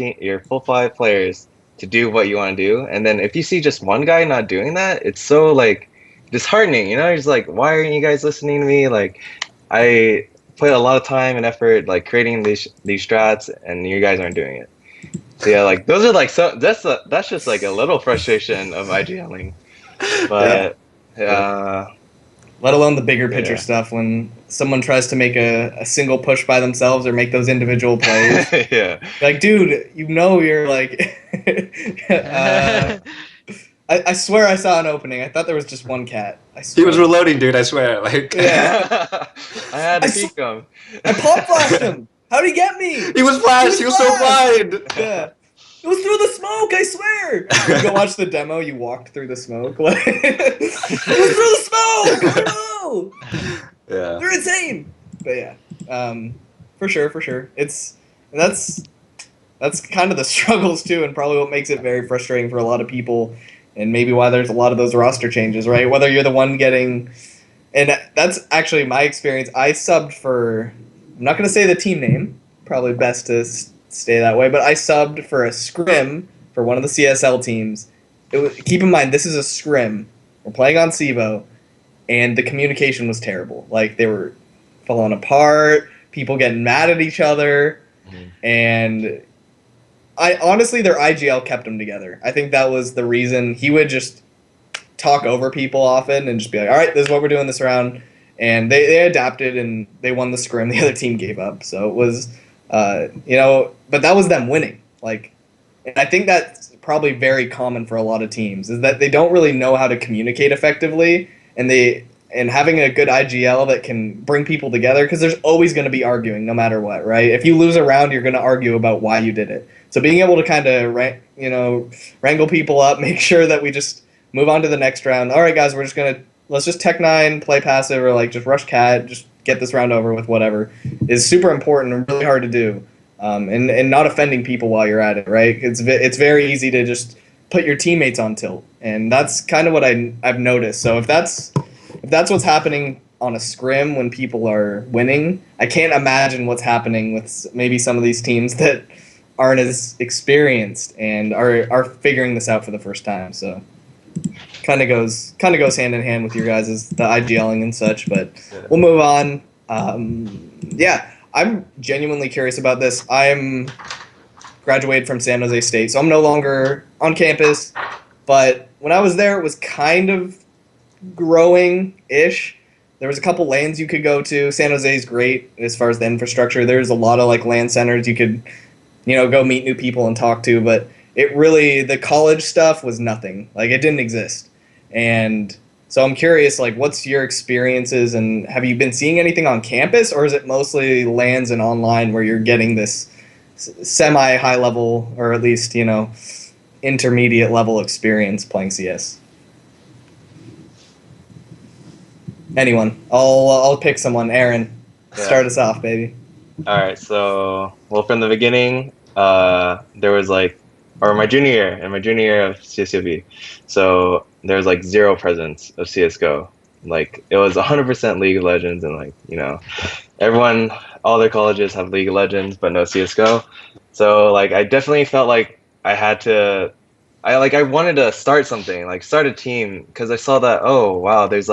players to do what you want to do, and then if you see just one guy not doing that, it's so like disheartening. You know, you're just like, why aren't you guys listening to me? Like, I put a lot of time and effort like creating these strats, and you guys aren't doing it. So yeah, like those are like that's just like a little frustration of IGLing, Yeah. but Let alone the bigger picture yeah. stuff when someone tries to make a single push by themselves or make those individual plays. Yeah. Like, dude, you know you're like. I swear I saw an opening. I thought there was just one cat. I He swear. was reloading, dude. I swear. Like, Yeah. I had to I peek him. I pop flashed him. How'd he get me? he was flashed. He was so flashed! blind. Yeah. It was through the smoke, I swear. You go watch the demo, you walked through the smoke. Like, it was through the smoke! Oh no! Yeah. They're insane! But yeah. For sure. That's kind of the struggles too, and probably what makes it very frustrating for a lot of people, and maybe why there's a lot of those roster changes, right? Whether you're the one getting, and that's actually my experience. I subbed for, I'm not going to say the team name, probably best to stay that way, but I subbed for a scrim for one of the CSL teams. Keep in mind, this is a scrim. We're playing on SIVO, and the communication was terrible. Like, they were falling apart, people getting mad at each other, and I honestly, their IGL kept them together. I think that was the reason. He would just talk over people often and just be like, all right, this is what we're doing this round. And they adapted and they won the scrim. The other team gave up. So it was, but that was them winning. Like, and I think that's probably very common for a lot of teams is that they don't really know how to communicate effectively, and having a good IGL that can bring people together, because there's always going to be arguing no matter what, right? If you lose a round, you're going to argue about why you did it. So being able to kind of wrangle people up, make sure that we just move on to the next round. All right, guys, let's just Tech 9, play passive, or like just rush cat, just get this round over with, whatever, is super important and really hard to do. And not offending people while you're at it, right? It's very easy to just put your teammates on tilt, and that's kind of what I've noticed. So if that's what's happening on a scrim when people are winning, I can't imagine what's happening with maybe some of these teams that aren't as experienced and are figuring this out for the first time. So kind of goes hand in hand with your guys' the IGLing and such. But we'll move on. I'm genuinely curious about this. I'm graduated from San Jose State, so I'm no longer on campus. But when I was there, it was kind of growing-ish. There was a couple LANs you could go to. San Jose is great as far as the infrastructure. There's a lot of like LAN centers you could, go meet new people and talk to. But the college stuff was nothing. Like, it didn't exist. And so I'm curious, like, what's your experiences, and have you been seeing anything on campus, or is it mostly LANs and online where you're getting this semi-high level, or at least, intermediate level experience playing CS? Anyone. I'll pick someone. Aaron, start us off, baby. All right, so from the beginning, there was my junior year of CSUB, so there was like zero presence of CS:GO. Like, it was 100% League of Legends, and everyone, all their colleges have League of Legends, but no CS:GO. So I definitely felt like I wanted to start something, start a team, because I saw that, oh wow, there's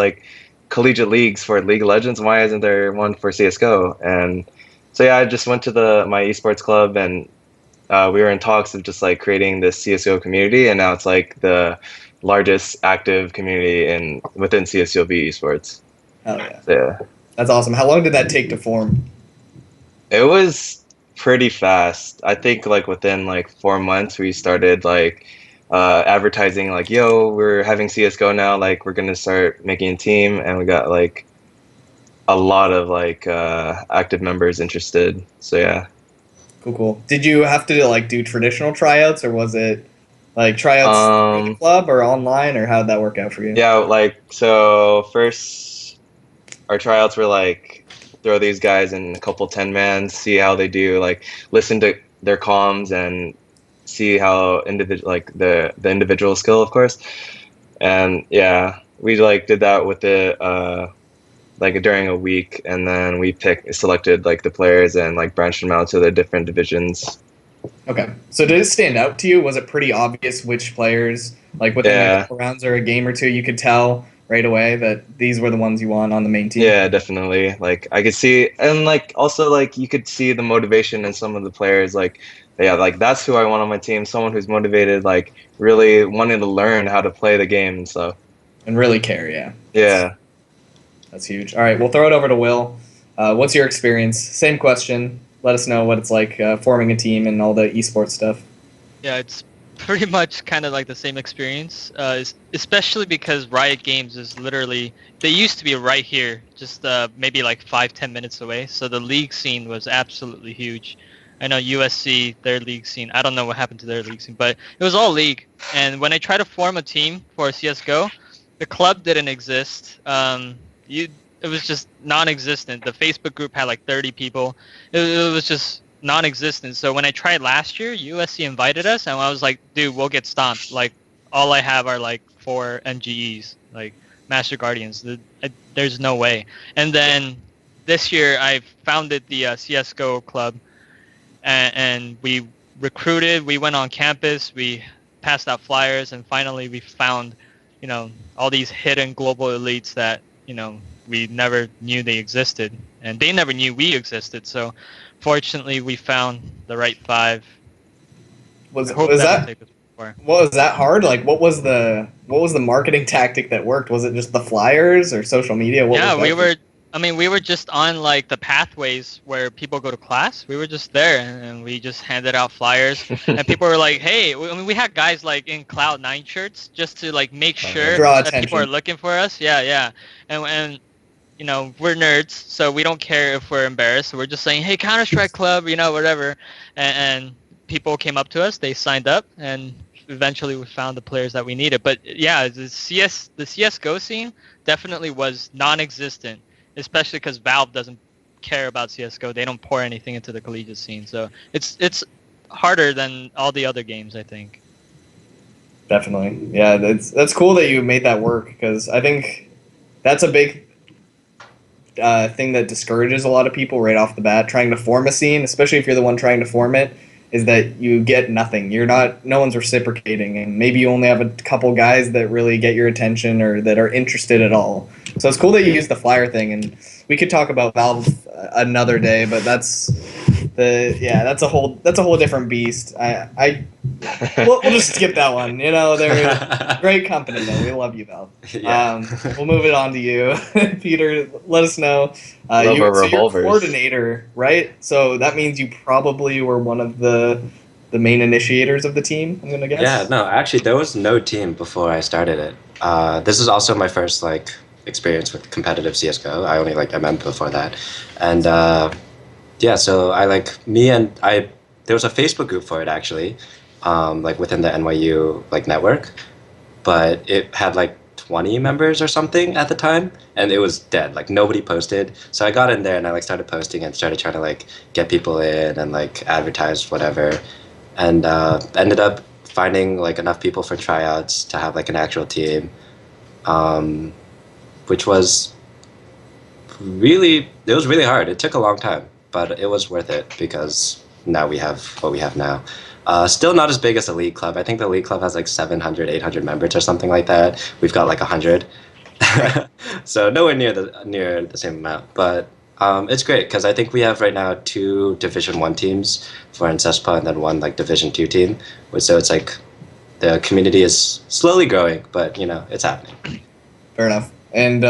collegiate leagues for League of Legends. Why isn't there one for CS:GO? And so yeah, I just went to my esports club, and we were in talks of just creating this CS:GO community, and now it's the largest active community within CSUB esports. Oh yeah. So, yeah. That's awesome. How long did that take to form? It was pretty fast. I think within 4 months we started advertising yo, we're having CS:GO now, we're gonna start making a team, and we got a lot of active members interested. So yeah. Cool. Did you have to do traditional tryouts, or was it tryouts in the club or online, or how did that work out for you? Yeah, so first our tryouts were throw these guys in a couple 10-mans, see how they do, like listen to their comms and see how the individual skill, of course. And yeah, we like did that with it like during a week, and then we selected like the players and like branched them out to the different divisions. Okay. So did it stand out to you? Was it pretty obvious which players, like within a Yeah. couple rounds or a game or two, you could tell right away that these were the ones you want on the main team? Yeah, definitely. Like I could see, and like also like you could see the motivation in some of the players. Like, yeah, like that's who I want on my team. Someone who's motivated, like really wanting to learn how to play the game and stuff. And really care, yeah. Yeah. That's huge. All right, we'll throw it over to Will. What's your experience? Same question. Let us know what it's like forming a team and all the esports stuff. Yeah, it's pretty much kind of like the same experience, especially because Riot Games is literally, they used to be right here, just maybe like 5-10 minutes away. So the league scene was absolutely huge. I know USC, their league scene, I don't know what happened to their league scene, but it was all league. And when I tried to form a team for CSGO, the club didn't exist. It was just non-existent. The Facebook group had like 30 people. It was just non-existent. So when I tried last year, USC invited us, and I was like, dude, we'll get stomped. Like, all I have are like 4 MGEs, like Master Guardians. There's no way. And then this year, I founded the CSGO club, and we recruited. We went on campus. We passed out flyers, and finally we found, all these hidden global elites that, we never knew they existed, and they never knew we existed. So fortunately we found the right 5. Was that what was that hard? Like what was the marketing tactic that worked? Was it just the flyers or social media? We were just on like the pathways where people go to class. We were just there, and we just handed out flyers, and people were like, "Hey," we had guys like in Cloud9 shirts just to like make sure Draw that people are looking for us. Yeah, and we're nerds, so we don't care if we're embarrassed. We're just saying, "Hey, Counter-Strike Club," whatever, and people came up to us. They signed up, and eventually we found the players that we needed. But yeah, the CS:GO scene definitely was non-existent, especially because Valve doesn't care about CS:GO. They don't pour anything into the collegiate scene, so it's harder than all the other games, I think. Definitely, yeah. That's cool that you made that work, because I think that's a big thing that discourages a lot of people right off the bat trying to form a scene, especially if you're the one trying to form it, is that you get nothing. No one's reciprocating, and maybe you only have a couple guys that really get your attention or that are interested at all. So it's cool that you use the flyer thing, and we could talk about Valve another day, but that's a whole different beast. We'll just skip that one. They're great company though. We love you, Valve. Yeah. We'll move it on to you, Peter. Let us know. You're coordinator, right? So that means you probably were one of the main initiators of the team, I'm gonna guess. Yeah, no, actually, there was no team before I started it. This is also my first experience with competitive CS:GO. I only MM before that, and yeah, so there was a Facebook group for it actually, within the NYU network, but it had 20 members or something at the time, and it was dead. Nobody posted. So I got in there and I started posting and started trying to get people in and advertise whatever, and ended up finding enough people for tryouts to have an actual team, which was really hard. It took a long time, but it was worth it because now we have what we have now. Still not as big as the League Club. I think the League Club has 700, 800 members or something like that. We've got 100. So nowhere near the same amount. But it's great because I think we have right now 2 Division 1 teams for Incespa and then 1 Division 2 team. So it's the community is slowly growing, but it's happening. Fair enough. And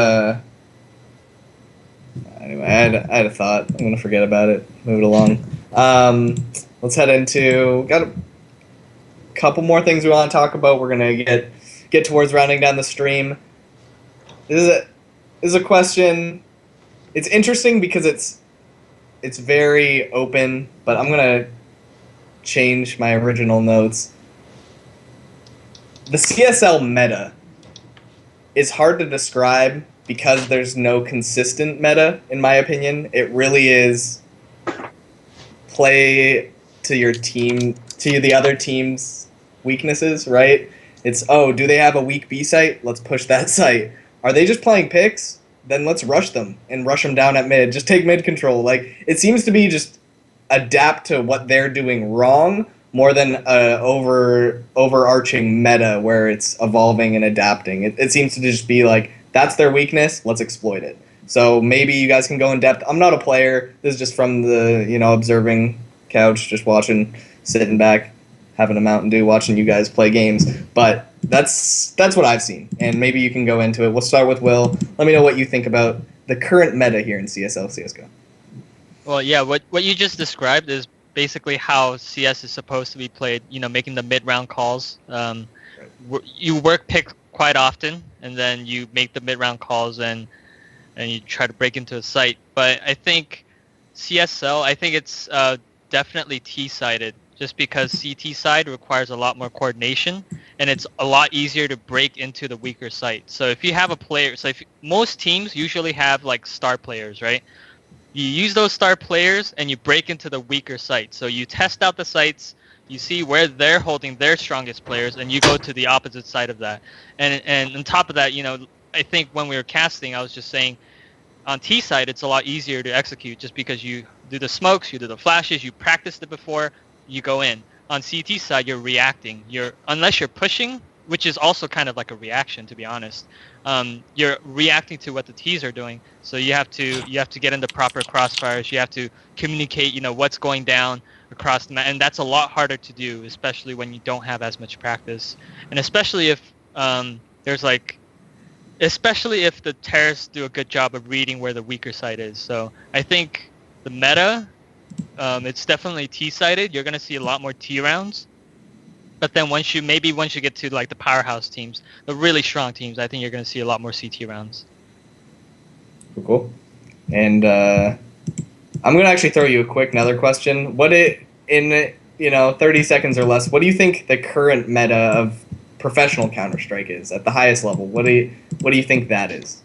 anyway, I had a thought. I'm going to forget about it. Move it along. Let's head into, got a couple more things we want to talk about. We're going to get towards rounding down the stream. This is a question. It's interesting because it's very open, but I'm going to change my original notes. The CSL meta is hard to describe because there's no consistent meta, in my opinion. It really is play to your team, to the other team's weaknesses, right? It's, oh, do they have a weak B site? Let's push that site. Are they just playing picks? Then let's rush them and rush them down at mid. Just take mid control. Like, it seems to be just adapt to what they're doing wrong more than overarching meta where it's evolving and adapting. It seems to just be like, that's their weakness, let's exploit it. So maybe you guys can go in depth. I'm not a player. This is just from the, observing couch, just watching, sitting back, having a Mountain Dew, watching you guys play games. But that's what I've seen. And maybe you can go into it. We'll start with Will. Let me know what you think about the current meta here in CSL CSGO. Well, yeah, what you just described is basically how CS is supposed to be played, making the mid-round calls. You work pick quite often, and then you make the mid-round calls and you try to break into a site. But I think CSL, I think it's definitely T-sided, just because CT side requires a lot more coordination, and it's a lot easier to break into the weaker site. So if you have a player, most teams usually have like star players, right? You use those star players and you break into the weaker site. So you test out the sites, you see where they're holding their strongest players, and you go to the opposite side of that. And on top of that, I think when we were casting, I was just saying, on T side, it's a lot easier to execute just because you do the smokes, you do the flashes, you practiced it before, you go in. On CT side, you're reacting. Unless you're pushing, which is also kind of like a reaction, to be honest. You're reacting to what the T's are doing. So you have to get in the proper crossfires. You have to communicate, what's going down across the map, and that's a lot harder to do, especially when you don't have as much practice, and especially if especially if the terrorists do a good job of reading where the weaker side is. So I think the meta, it's definitely T-sided. You're gonna see a lot more T rounds. But then once you get to like the powerhouse teams, the really strong teams, I think you're going to see a lot more CT rounds. Cool. And I'm going to actually throw you another question. In 30 seconds or less, what do you think the current meta of professional Counter-Strike is at the highest level? What do you think that is?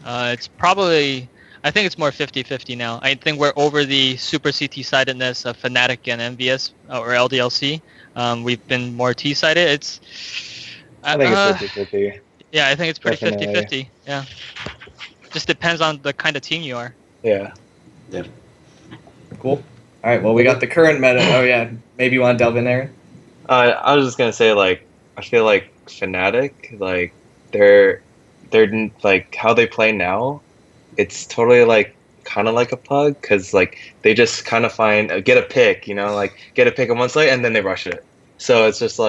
It's probably, I think it's more 50-50 now. I think we're over the super CT-sidedness of Fnatic and MVS or LDLC. We've been more T-sided. I think it's 50-50. Yeah, I think it's pretty Definitely. 50-50. Yeah. Just depends on the kind of team you are. Yeah. Yeah. Cool. All right, well, we got the current meta. Oh, yeah. Maybe you want to delve in there? I was just gonna say, I feel like Fnatic, they're like how they play now. It's totally kind of like a pug, because they just kind of get a pick, get a pick on one side and then they rush it. So it's just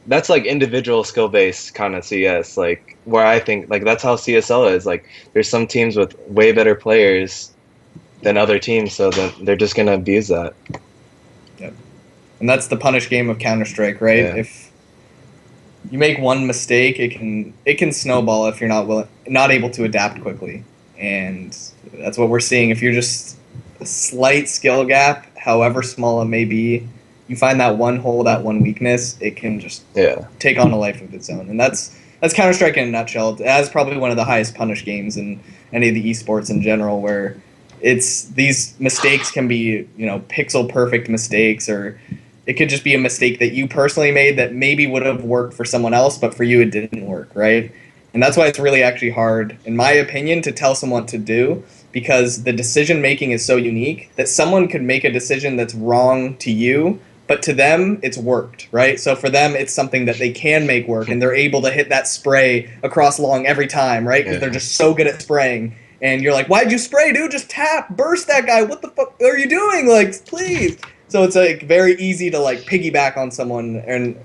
that's individual skill based kind of CS, where I think that's how CSL is. There's some teams with way better players than other teams, so then they're just gonna abuse that. Yep. And that's the punish game of Counter-Strike, right? Yeah. If you make one mistake, it can snowball if you're not able to adapt quickly. And that's what we're seeing. If you're just a slight skill gap, however small it may be, you find that one hole, that one weakness, it can just take on a life of its own. And that's Counter-Strike in a nutshell. It has probably one of the highest punish games in any of the esports in general, where these mistakes can be, pixel perfect mistakes, or it could just be a mistake that you personally made that maybe would have worked for someone else, but for you it didn't work, right? And that's why it's really actually hard, in my opinion, to tell someone what to do, because the decision making is so unique that someone could make a decision that's wrong to you, but to them it's worked, right? So for them it's something that they can make work, and they're able to hit that spray across long every time, right? Because they're just so good at spraying. And you're like, why'd you spray, dude? Just tap, burst that guy. What the fuck are you doing? Please. So it's very easy to piggyback on someone and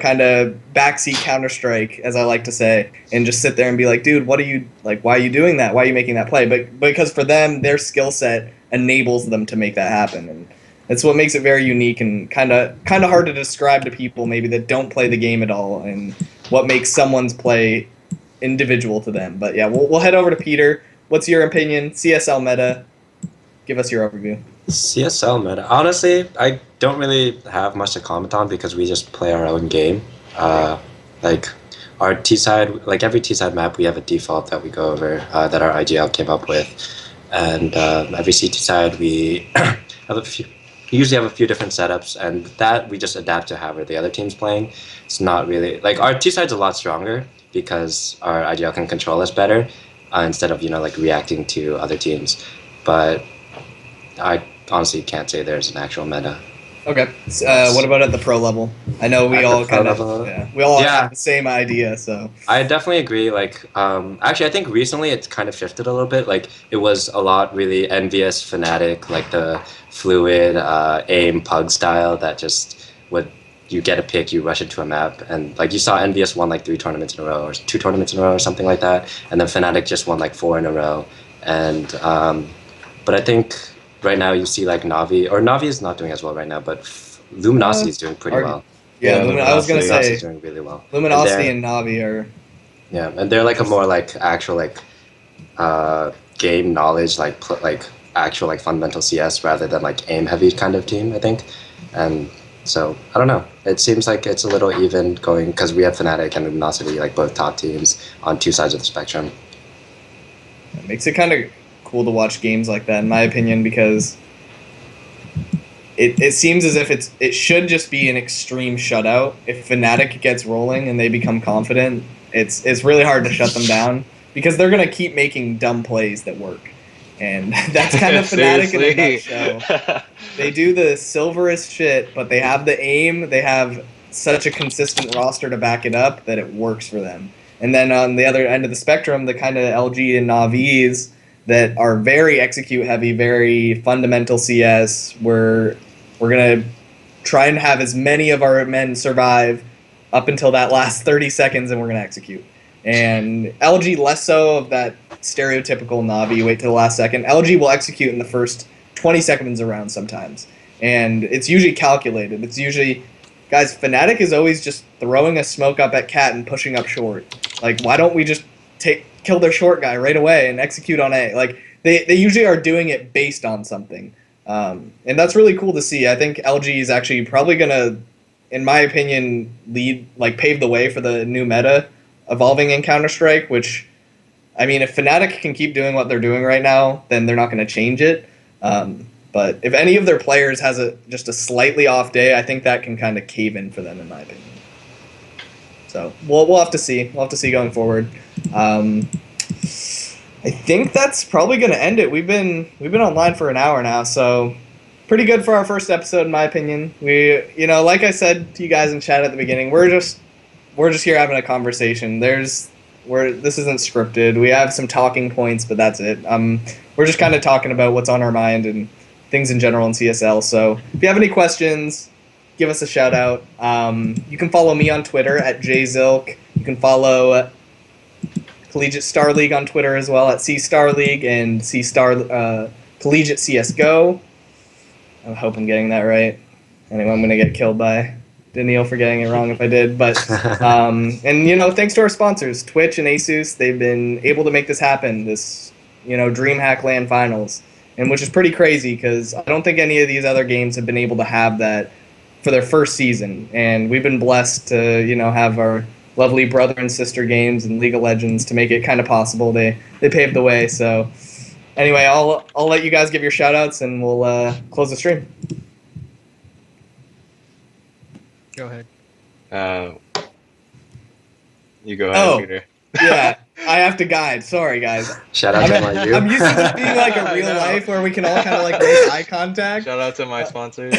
kind of backseat Counter-Strike, as I like to say, and just sit there and be like, dude, what are you why are you doing that? Why are you making that play? But because for them, their skill set enables them to make that happen, and that's what makes it very unique and kind of hard to describe to people maybe that don't play the game at all, and what makes someone's play individual to them. But yeah, we'll head over to Peter. What's your opinion? CSL meta. Give us your overview. CSL meta. Honestly, I don't really have much to comment on because we just play our own game. our T side, like every T side map, we have a default that we go over that our IGL came up with, and every CT side we have a few. We usually have a few different setups, and that we just adapt to however the other team's playing. It's not really like our T side's a lot stronger because our IGL can control us better instead of like reacting to other teams. But I honestly can't say there's an actual meta. Okay. What about at the pro level? I know we At the all pro kind of level? we all Yeah. have the same idea. So I definitely agree. Like, actually, I think recently it's kind of shifted a little bit. Like, it was a lot really envious, fanatic, like the fluid aim pug style that just would you get a pick, you rush into a map, and like you saw Envious won like 3 tournaments in a row or 2 tournaments in a row or something like that, and then Fnatic just won like 4 in a row. And but I think right now you see like Navi is not doing as well right now, but Luminosity is doing pretty well. Yeah, Yeah, I was gonna Luminosity. Luminosity is say doing really well. Luminosity and Navi are. Yeah, and they're like a more like actual like game knowledge, like like actual like fundamental CS rather than like aim heavy kind of team, I think. And so I don't know. It seems like it's a little even going because we have Fnatic and Luminosity, like both top teams on 2 sides of the spectrum. It makes it kind of cool to watch games like that, in my opinion, because it seems as if it should just be an extreme shutout. If Fnatic gets rolling and they become confident, it's really hard to shut them down because they're gonna keep making dumb plays that work, and that's kind of Fnatic in a nutshell. They do the silverest shit, but they have the aim. They have such a consistent roster to back it up that it works for them. And then on the other end of the spectrum, the kind of LG and Navis that are very execute heavy, very fundamental CS, where we're gonna try and have as many of our men survive up until that last 30 seconds, and we're gonna execute. And LG less so of that stereotypical Navi wait to the last second. LG will execute in the first 20 seconds around sometimes, and it's usually calculated. It's usually, guys, Fnatic is always just throwing a smoke up at Cat and pushing up short. Like, why don't we just kill their short guy right away and execute on A? Like, they usually are doing it based on something, and that's really cool to see. I think LG is actually probably gonna, in my opinion, pave the way for the new meta evolving in Counter-Strike, which, I mean, if Fnatic can keep doing what they're doing right now, then they're not going to change it. But if any of their players has just a slightly off day, I think that can kind of cave in for them, in my opinion. So we'll have to see. We'll have to see going forward. I think that's probably going to end it. We've been online for an hour now, so pretty good for our first episode, in my opinion. We, like I said to you guys in chat at the beginning, we're just here having a conversation. This isn't scripted. We have some talking points, but that's it. We're just kind of talking about what's on our mind and things in general in CSL. So if you have any questions, give us a shout out. You can follow me on Twitter at JZilk. You can follow Collegiate Star League on Twitter as well at C Star League and C Star Collegiate CSGO. I hope I'm getting that right. Anyway, I'm going to get killed by Daniil for getting it wrong if I did. But and thanks to our sponsors, Twitch and Asus. They've been able to make this happen, this DreamHack LAN finals, and which is pretty crazy because I don't think any of these other games have been able to have that for their first season. And we've been blessed to have our lovely brother and sister games and League of Legends to make it kind of possible. They paved the way. So anyway, I'll let you guys give your shout outs and we'll close the stream. Go ahead. You go ahead, Oh. Peter. Yeah, I have to guide. Sorry, guys. Shout out to NYU. I'm used to this being like a real I know. life where we can all kind of like make eye contact. Shout out to my sponsors.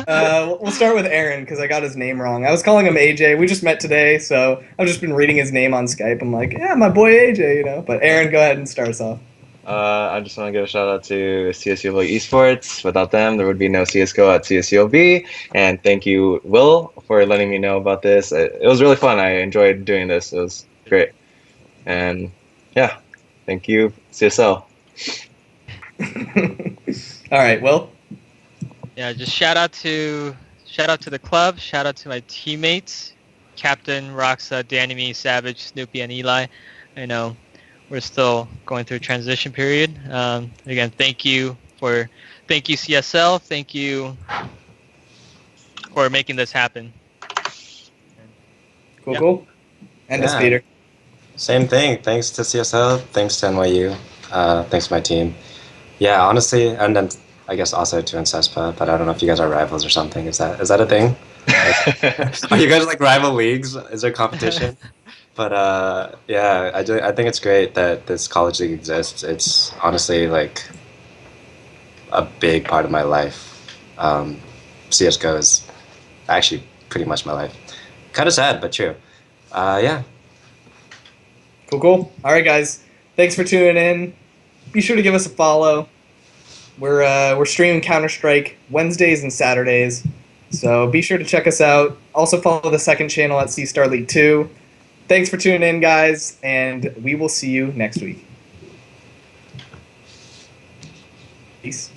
We'll start with Aaron because I got his name wrong. I was calling him AJ. We just met today, so I've just been reading his name on Skype. I'm like, yeah, my boy AJ, But Aaron, go ahead and start us off. I just want to give a shout out to CSULB Esports. Without them, there would be no CSGO at CSULB. And thank you, Will, for letting me know about this. It was really fun. I enjoyed doing this. It was great. And yeah, thank you, CSL. All right, Will. Yeah, just shout out to the club. Shout out to my teammates, Captain, Roxa, Danny, Savage, Snoopy, and Eli. I know we're still going through a transition period. Again, thank you CSL. Thank you for making this happen. Cool, Yeah. cool. And us, Yeah. Peter. Same thing. Thanks to CSL. Thanks to NYU. Thanks to my team. Yeah, honestly, and then I guess also to Incespa, but I don't know if you guys are rivals or something. Is that a thing? Are you guys like rival leagues? Is there competition? But yeah, I think it's great that this college league exists. It's honestly like a big part of my life. CS:GO is actually pretty much my life. Kind of sad, but true. Yeah. Cool, cool. All right, guys. Thanks for tuning in. Be sure to give us a follow. We're streaming Counter Strike Wednesdays and Saturdays, so be sure to check us out. Also follow the second channel at C Star League 2. Thanks for tuning in, guys, and we will see you next week. Peace.